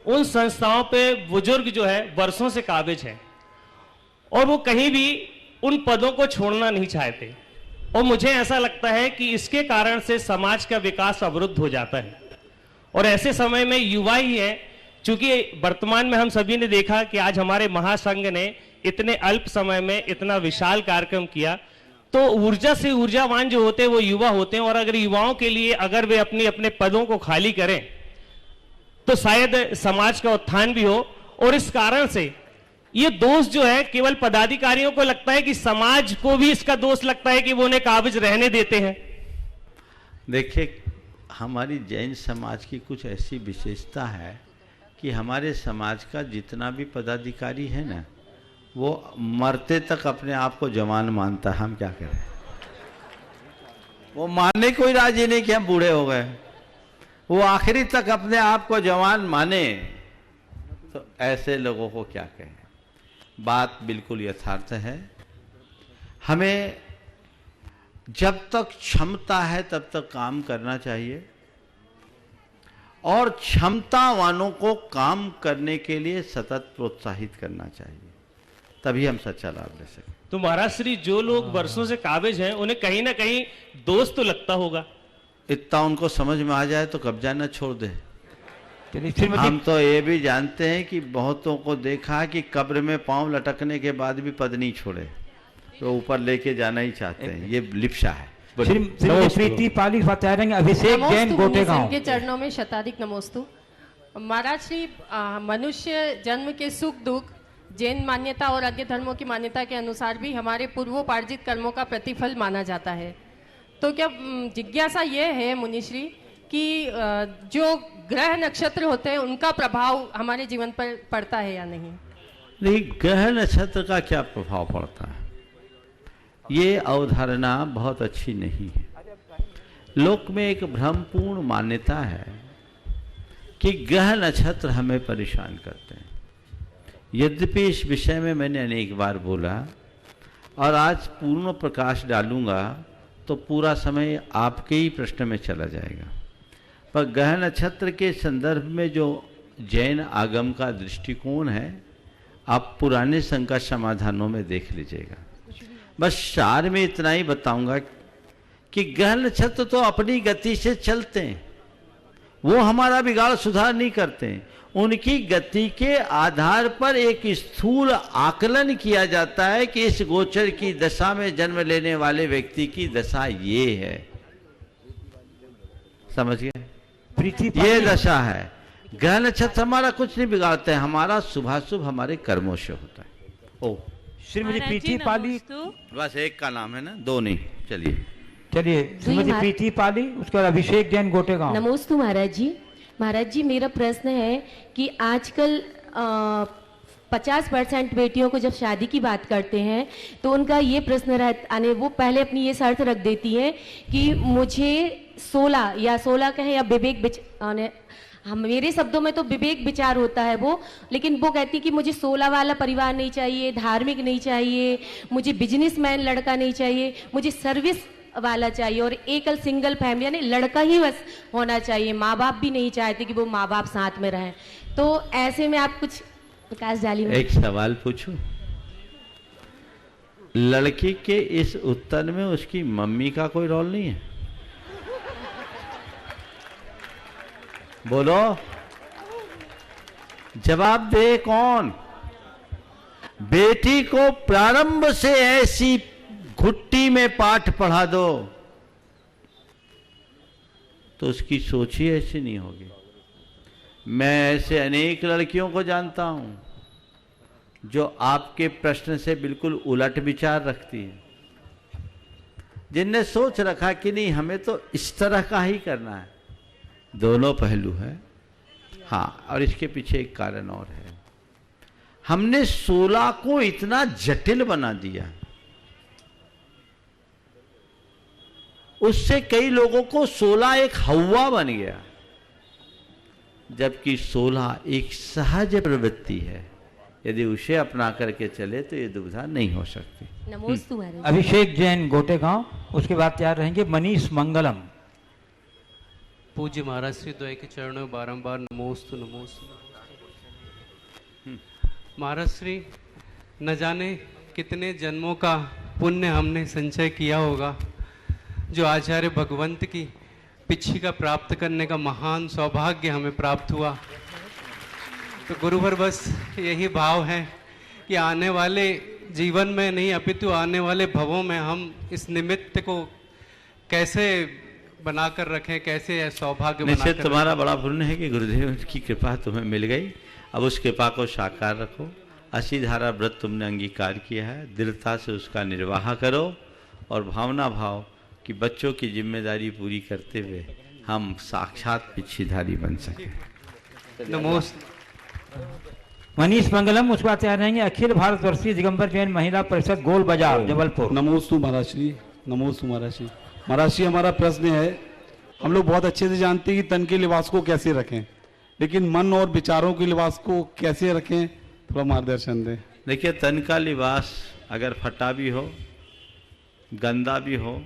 उन संस्थाओं पे बुजुर्ग जो है वर्षों से काबिज हैं और वो कहीं भी उन पदों को छोड़ना नहीं चाहते। और मुझे ऐसा लगता है कि इसके कारण से समाज का विकास अवरुद्ध हो जाता है और ऐसे समय में युवा ही है, चूंकि वर्तमान में हम सभी ने देखा कि आज हमारे महासंघ ने इतने अल्प समय में इतना विशाल कार्यक्रम किया, तो ऊर्जा से ऊर्जावान जो होते हैं वो युवा होते हैं और अगर युवाओं के लिए अगर वे अपने अपने पदों को खाली करें तो शायद समाज का उत्थान भी हो। और इस कारण से ये दोष जो है केवल पदाधिकारियों को लगता है कि समाज को भी इसका दोष लगता है कि वो उन्हें काबिज रहने देते हैं। देखिए, हमारी जैन समाज की कुछ ऐसी विशेषता है कि हमारे समाज का जितना भी पदाधिकारी है ना, वो मरते तक अपने आप को जवान मानता है। हम क्या करें, वो मानने को ही राजी नहीं कि हम बूढ़े हो गए, वो आखिरी तक अपने आप को जवान माने। तो ऐसे लोगों को क्या कहें, बात बिल्कुल यथार्थ है। हमें जब तक क्षमता है तब तक काम करना चाहिए और क्षमतावानों को काम करने के लिए सतत प्रोत्साहित करना चाहिए, तभी हम सच्चा लाभ ले सकें। तो महाराज श्री, जो लोग वर्षों से काबिज हैं उन्हें कहीं ना कहीं दोष तो लगता होगा। इतना उनको समझ में आ जाए तो कब्जा न छोड़ दे। हम तो ये भी जानते हैं कि बहुतों को देखा कि कब्र में पांव लटकने के बाद भी पद नहीं छोड़े, तो ऊपर लेके जाना ही चाहते हैं। ये लिप्सा है। प्रीति पाली बता रहे हैं अभिषेक जैन गोटेगांव के चरणों में शताधिक नमोस्तु। महाराज श्री, मनुष्य जन्म के सुख दुख जैन मान्यता और अन्य धर्मों की मान्यता के अनुसार भी हमारे पूर्वोपार्जित कर्मों का प्रतिफल माना जाता है। तो क्या जिज्ञासा ये है मुनिश्री कि जो ग्रह नक्षत्र होते हैं उनका प्रभाव हमारे जीवन पर पड़ता है या नहीं? नहीं, ग्रह नक्षत्र का क्या प्रभाव पड़ता है, ये अवधारणा बहुत अच्छी नहीं है। लोक में एक भ्रमपूर्ण मान्यता है कि ग्रह नक्षत्र हमें परेशान करते हैं। यद्यपि इस विषय में मैंने अनेक बार बोला और आज पूर्ण प्रकाश डालूंगा तो पूरा समय आपके ही प्रश्न में चला जाएगा। पर ग्रह नक्षत्र के संदर्भ में जो जैन आगम का दृष्टिकोण है, आप पुराने संघ का समाधानों में देख लीजिएगा। बस सार में इतना ही बताऊंगा कि ग्रह नक्षत्र तो अपनी गति से चलते हैं, वो हमारा बिगाड़ सुधार नहीं करते। उनकी गति के आधार पर एक स्थूल आकलन किया जाता है कि इस गोचर की दशा में जन्म लेने वाले व्यक्ति की दशा ये है। समझ गए? ये दशा है। ग्रह नक्षत्र हमारा कुछ नहीं बिगाड़ते हैं, हमारा शुभाशुभ हमारे कर्मों से होता है। ओ श्रीमती प्रीति पाली, बस एक का नाम है ना, दो नहीं। चलिए श्रीमती प्रीति पाली, उसके बाद अभिषेक जैन गोटेगांव। नमोस्तु महाराज जी। महाराज जी, मेरा प्रश्न है कि आजकल 50% बेटियों को जब शादी की बात करते हैं तो उनका ये प्रश्न रहता, वो पहले अपनी ये शर्त रख देती हैं कि मुझे 16 कहें या विवेक मेरे शब्दों में तो विवेक विचार होता है वो, लेकिन वो कहती कि मुझे 16 वाला परिवार नहीं चाहिए, धार्मिक नहीं चाहिए, मुझे बिजनेसमैन लड़का नहीं चाहिए, मुझे सर्विस वाला चाहिए और एकल सिंगल फैमिली यानी लड़का ही बस होना चाहिए। माँ बाप भी नहीं चाहते कि वो माँ बाप साथ में रहें। तो ऐसे में आप कुछ प्रकाश डालिए। एक सवाल पूछूं, लड़की के इस उत्तर में उसकी मम्मी का कोई रोल नहीं है? बोलो, जवाब दे कौन? बेटी को प्रारंभ से ऐसी घुट्टी में पाठ पढ़ा दो तो उसकी सोच ही ऐसी नहीं होगी। मैं ऐसे अनेक लड़कियों को जानता हूं जो आपके प्रश्न से बिल्कुल उलट विचार रखती है, जिनने सोच रखा कि नहीं हमें तो इस तरह का ही करना है। दोनों पहलू है। हाँ, और इसके पीछे एक कारण और है। हमने 16 को इतना जटिल बना दिया, उससे कई लोगों को 16 एक हवा बन गया, जबकि 16 एक सहज प्रवृत्ति है। यदि उसे अपना करके चले तो ये दुविधा नहीं हो सकती। नमोस्तु। अभिषेक जैन गोटेगांव, उसके बाद तैयार रहेंगे मनीष मंगलम। पूज्य महाराज श्री द्वय के चरणों में बारंबार नमोस्तु नमोस्तु। महाराज श्री, न जाने कितने जन्मों का पुण्य हमने संचय किया होगा, जो आचार्य भगवंत की पिच्छिका प्राप्त करने का महान सौभाग्य हमें प्राप्त हुआ। तो गुरुवर बस यही भाव है कि आने वाले जीवन में नहीं अपितु आने वाले भवों में हम इस निमित्त को कैसे बनाकर रखें, कैसे सौभाग्य बनाकर निश्चित तुम्हारा बड़ा पुण्य है कि गुरुदेव की कृपा तुम्हें मिल गई। अब उस कृपा को साकार रखो। 80 धारा व्रत तुमने अंगीकार किया है, दृढ़ता से उसका निर्वाह करो और भावना भाव कि बच्चों की जिम्मेदारी पूरी करते हुए हम साक्षात पिछीधारी बन सके। नमोस्तु। मनीष मंगलम, उसके बाद तैयार रहेंगे अखिल भारतवर्षीय दिगंबर जैन महिला परिषद गोल बाजार जबलपुर। नमोस्तु महाराज श्री। नमोस्तु महाराज श्री। महाराज श्री, हमारा प्रश्न है, हम लोग बहुत अच्छे से जानते हैं कि तन के लिबास को कैसे रखें, लेकिन मन और विचारों के लिबास को कैसे रखें, थोड़ा मार्गदर्शन दें। देखिए, तन का लिबास अगर फटा भी हो, गंदा भी हो,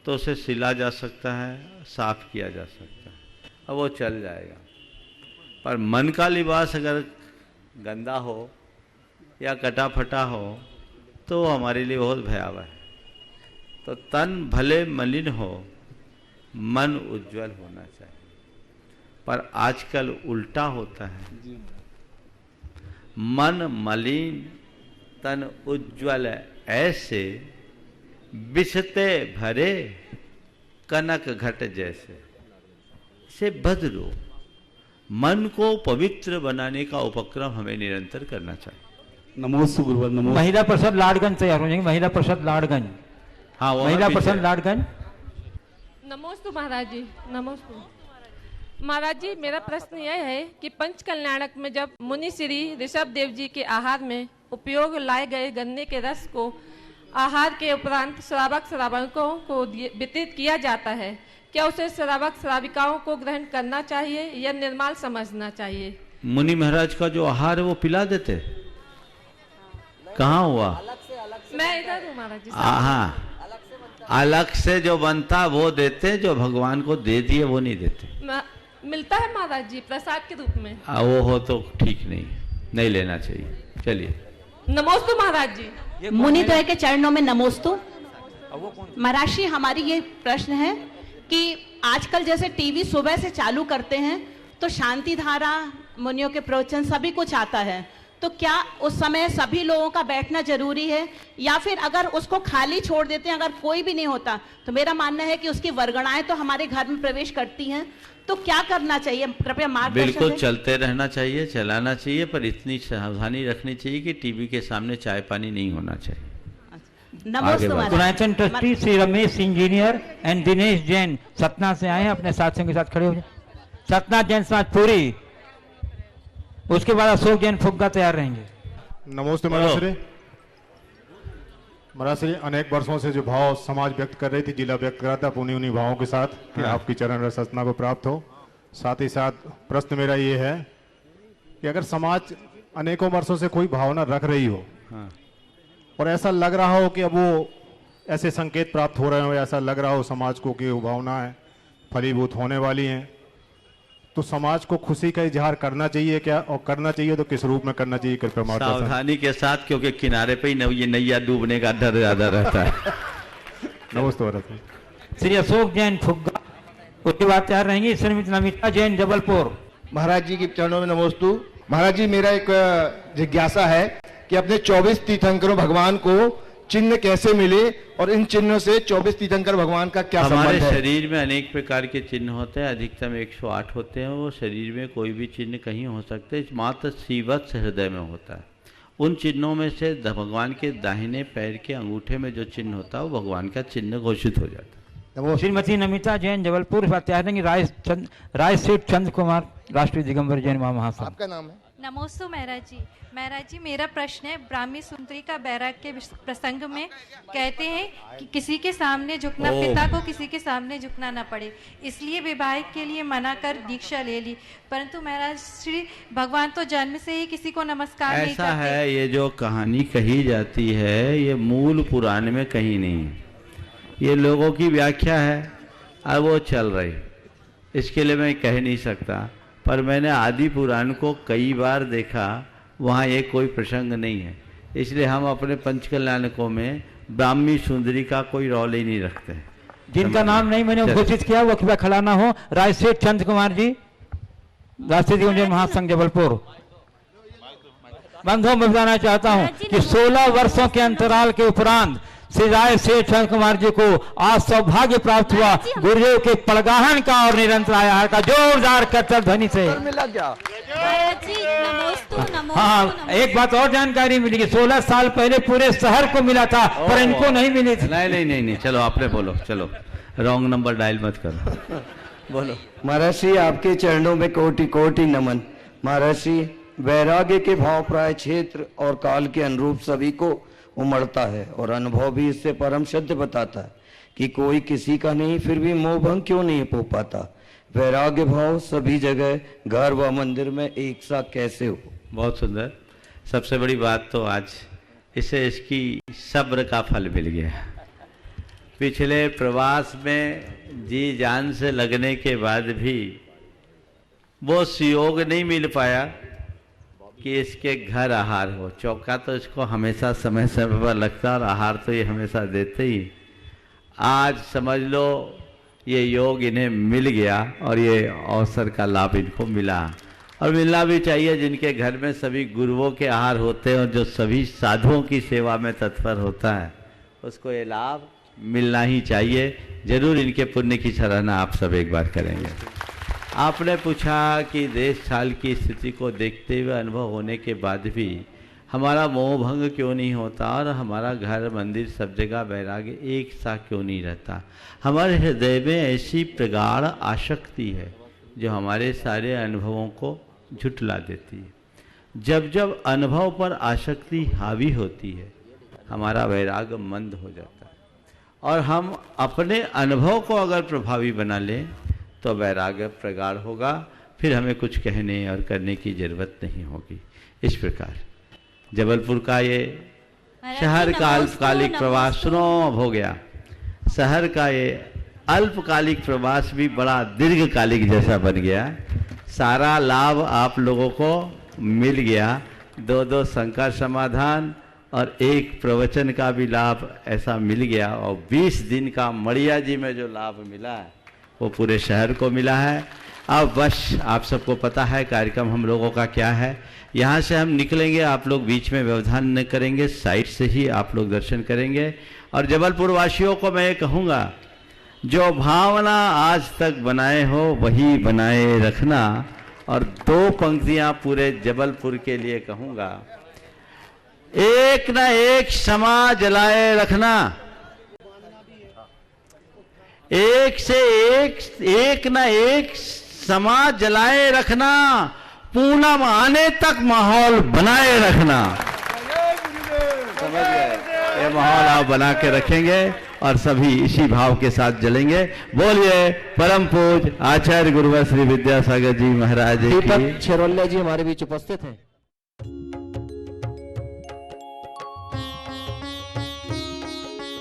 तो उसे सिला जा सकता है, साफ किया जा सकता है, और वो चल जाएगा। पर मन का लिबास अगर गंदा हो या कटा फटा हो तो हमारे लिए बहुत भयावह है। तो तन भले मलिन हो, मन उज्जवल होना चाहिए। पर आजकल उल्टा होता है, मन मलिन तन उज्जवल ऐसे, बिछते भरे कनक घट जैसे। से बदलो, मन को पवित्र बनाने का उपक्रम हमें निरंतर करना चाहिए। नमोस्तु गुरुवर। नमोस्तु। महिला परिषद लाडगंज तैयार हो जाएंगे। महिला परिषद लाडगंज। हाँ, महिला परिषद लाडगंज। नमोस्तु महाराज जी। नमोस्तु महाराज जी, मेरा प्रश्न यह है कि पंच कल्याणक में जब मुनि श्री ऋषभ देव जी के आहार में उपयोग लाए गए गन्ने के रस को आहार के उपरांत श्रावक श्रावकों को वितरित किया जाता है, क्या उसे श्रावक श्राविकाओं को ग्रहण करना चाहिए या निर्माल समझना चाहिए? मुनि महाराज का जो आहार है वो पिला देते, कहाँ हुआ? मैं इधर हूँ महाराज जी। हाँ, अलग से जो बनता वो देते, जो भगवान को दे दिए वो नहीं देते। मिलता है महाराज जी प्रसाद के रूप में। वो हो तो ठीक नहीं लेना चाहिए। चलिए। नमोस्तु महाराज जी। मुनिद्वय के चरणों में नमोस्तु। महाराज जी, हमारी ये प्रश्न है कि आजकल जैसे टीवी सुबह से चालू करते हैं तो शांति धारा, मुनियों के प्रवचन सभी कुछ आता है, तो क्या उस समय सभी लोगों का बैठना जरूरी है, या फिर अगर उसको खाली छोड़ देते हैं, अगर कोई भी नहीं होता, तो मेरा मानना है कि उसकी वर्गणाएं तो हमारे घर में प्रवेश करती हैं, तो क्या करना चाहिए? कृपया मार्गदर्शन दें। बिल्कुल चलते रहना चाहिए, चलाना चाहिए, पर इतनी सावधानी रखनी चाहिए कि टीवी के सामने चाय पानी नहीं होना चाहिए। पुरातन trustee Shri Ramesh engineer and Dinesh Jain Satna से आए हैं, अपने साथियों के साथ खड़े हो जाए। सतना जैन समाज पूरी, उसके बाद अशोक जैन फुग्गा तैयार रहेंगे। नमस्ते महाराज श्री। महाराज श्री, अनेक वर्षों से जो भाव समाज व्यक्त कर रही थी, जिला व्यक्त कर रहा था, उन्हीं उन्हीं भावों के साथ कि आपकी चरण रस रचना को प्राप्त हो। साथ ही साथ प्रश्न मेरा ये है कि अगर समाज अनेकों वर्षों से कोई भावना रख रही हो और ऐसा लग रहा हो कि अब वो ऐसे संकेत प्राप्त हो रहे हो, ऐसा लग रहा हो समाज को कि वो भावनाएं फलीभूत होने वाली हैं, तो समाज को खुशी का इजहार करना चाहिए क्या, और करना चाहिए तो किस रूप में करना चाहिए? कृपया मार्गदर्शन। सावधानी के साथ, क्योंकि किनारे पे ही ये नैया डूबने का डर ज्यादा रहता है। नमस्ते श्री अशोक जैन फुग्गा, उसके बाद तैयार रहेंगी श्रीमती नमिता जैन जबलपुर। महाराज जी के चरणों में नमोस्तु। महाराज जी, मेरा एक जिज्ञासा है कि अपने 24 तीर्थंकरों भगवान को चिन्ह कैसे मिले, और इन चिन्हों से 24 तीर्थंकर भगवान का क्या संबंध है? हमारे शरीर में अनेक प्रकार के चिन्ह होते हैं, अधिकतम 108 होते हैं। वो शरीर में कोई भी चिन्ह कहीं हो सकते हैं, मात्र श्रीवत्स हृदय में होता है। उन चिन्हों में से भगवान के दाहिने पैर के अंगूठे में जो चिन्ह होता है वो भगवान का चिन्ह घोषित हो जाता है। श्रीमती नमिता जैन जबलपुर, तैयार रहेंगे राय सेठ चंद्र कुमार, राष्ट्रीय दिगंबर जैन महासभा। आपका नाम है? नमोस्तु महाराज जी। महाराज जी, मेरा प्रश्न है, ब्राह्मी सुंदरी का बैराग के प्रसंग में कहते हैं कि किसी के सामने झुकना, पिता को किसी के सामने झुकना ना पड़े, इसलिए विवाहित के लिए मना कर दीक्षा ले ली। परंतु महाराज श्री भगवान तो जन्म से ही किसी को नमस्कार नहीं करते। ऐसा है, ये जो कहानी कही जाती है ये मूल पुराण में कहीं नहीं है, ये लोगों की व्याख्या है और वो चल रही, इसके लिए मैं कह नहीं सकता। पर मैंने आदि पुराण को कई बार देखा, वहाँ ये कोई प्रसंग नहीं है, इसलिए हम अपने पंचकल्याणकों में ब्राह्मी सुंदरी का कोई रोल ही नहीं रखते। जिनका नाम नहीं मैंने घोषित किया वो कृपया खड़ा ना हो। राजसेठ चंद्र कुमार जी, राष्ट्रीय गुंजन महासंघ जबलपुर। बंधुओं, मैं बताना चाहता हूँ कि 16 वर्षों के अंतराल के उपरांत श्री राय सेठ चंद्र कुमार जी को आज सौभाग्य प्राप्त हुआ गुरुदेव के पड़गाहन का और निरंतर आहार का जोरदार करतल ध्वनि से। हाँ, एक बात और जानकारी मिली कि 16 साल पहले पूरे शहर को मिला था पर इनको नहीं मिली थी। नहीं, चलो आपने बोलो, चलो रॉन्ग नंबर डायल मत करो, बोलो। महर्षि, आपके चरणों में कोटि कोटि नमन। महर्षि, वैराग्य के भाव प्राय क्षेत्र और काल के अनुरूप सभी को उमड़ता है और अनुभव भी इससे परम सिद्ध बताता है कि कोई किसी का नहीं, फिर भी मोह भंग क्यों नहीं हो पाता। वैराग्य भाव सभी जगह घर व मंदिर में एक सा कैसे हो। बहुत सुंदर। सबसे बड़ी बात तो आज इसे इसकी सब्र का फल मिल गया। पिछले प्रवास में जी जान से लगने के बाद भी वो सुयोग नहीं मिल पाया कि इसके घर आहार हो। चौका तो इसको हमेशा समय समय पर लगता और आहार तो ये हमेशा देते ही। आज समझ लो ये योग इन्हें मिल गया और ये अवसर का लाभ इनको मिला और मिलना भी चाहिए। जिनके घर में सभी गुरुओं के आहार होते हैं और जो सभी साधुओं की सेवा में तत्पर होता है उसको ये लाभ मिलना ही चाहिए। जरूर इनके पुण्य की सराहना आप सब एक बार करेंगे। आपने पूछा कि देश काल की स्थिति को देखते हुए अनुभव होने के बाद भी हमारा मोह भंग क्यों नहीं होता और हमारा घर मंदिर सब जगह वैराग्य एक सा क्यों नहीं रहता। हमारे हृदय में ऐसी प्रगाढ़ आसक्ति है जो हमारे सारे अनुभवों को झुठला देती है। जब जब अनुभव पर आसक्ति हावी होती है हमारा वैराग्य मंद हो जाता है और हम अपने अनुभव को अगर प्रभावी बना लें तो वैराग्य प्रगाढ़ होगा, फिर हमें कुछ कहने और करने की जरूरत नहीं होगी। इस प्रकार जबलपुर का ये शहर का अल्पकालिक प्रवास सुनो हो गया। शहर का ये अल्पकालिक प्रवास भी बड़ा दीर्घकालिक जैसा बन गया। सारा लाभ आप लोगों को मिल गया। 2 शंका समाधान और 1 प्रवचन का भी लाभ ऐसा मिल गया और 20 दिन का मड़िया जी में जो लाभ मिला है वो पूरे शहर को मिला है। अब बस आप सबको पता है कार्यक्रम हम लोगों का क्या है। यहाँ से हम निकलेंगे, आप लोग बीच में व्यवधान न करेंगे, साइड से ही आप लोग दर्शन करेंगे। और जबलपुर वासियों को मैं ये कहूँगा, जो भावना आज तक बनाए हो वही बनाए रखना। और 2 पंक्तियाँ पूरे जबलपुर के लिए कहूँगा। एक न एक क्षमा जलाए रखना, एक से एक न एक समाज जलाए रखना, पूनम आने तक माहौल बनाए रखना। समझ गए? ये माहौल आप बना के रखेंगे और सभी इसी भाव के साथ जलेंगे। बोलिए परम पूज आचार्य गुरुवर श्री विद्यासागर जी महाराज जी की। शेरवल्ले जी हमारे बीच उपस्थित हैं।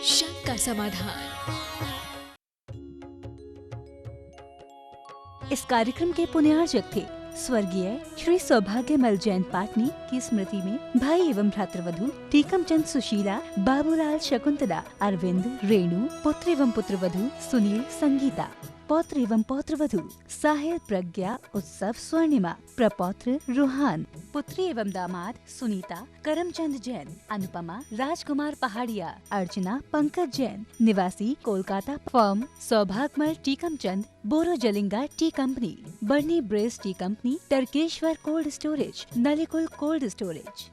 शंका समाधान। इस कार्यक्रम के पुण्यार्जक थे स्वर्गीय श्री सौभाग्यमल जैन पाटनी की स्मृति में भाई एवं भ्रातृवधु टीकम चंद सुशीला, बाबूलाल शकुंतला, अरविंद, रेणु, पुत्र एवं पुत्रवधु सुनील, संगीता, पौत्र एवं पौत्रवधु साहिल, प्रज्ञा, उत्सव, स्वर्णिमा, प्रपौत्र रुहान, पुत्री एवं दामाद सुनीता, करमचंद जैन, अनुपमा, राजकुमार पहाड़िया, अर्चना, पंकज जैन, निवासी Kolkata, firm Saubhagyamal Tikam Chand, Boro Jalinga tea company, Burnie Braes tea company, Tarkeshwar cold storage, Nalikul cold storage.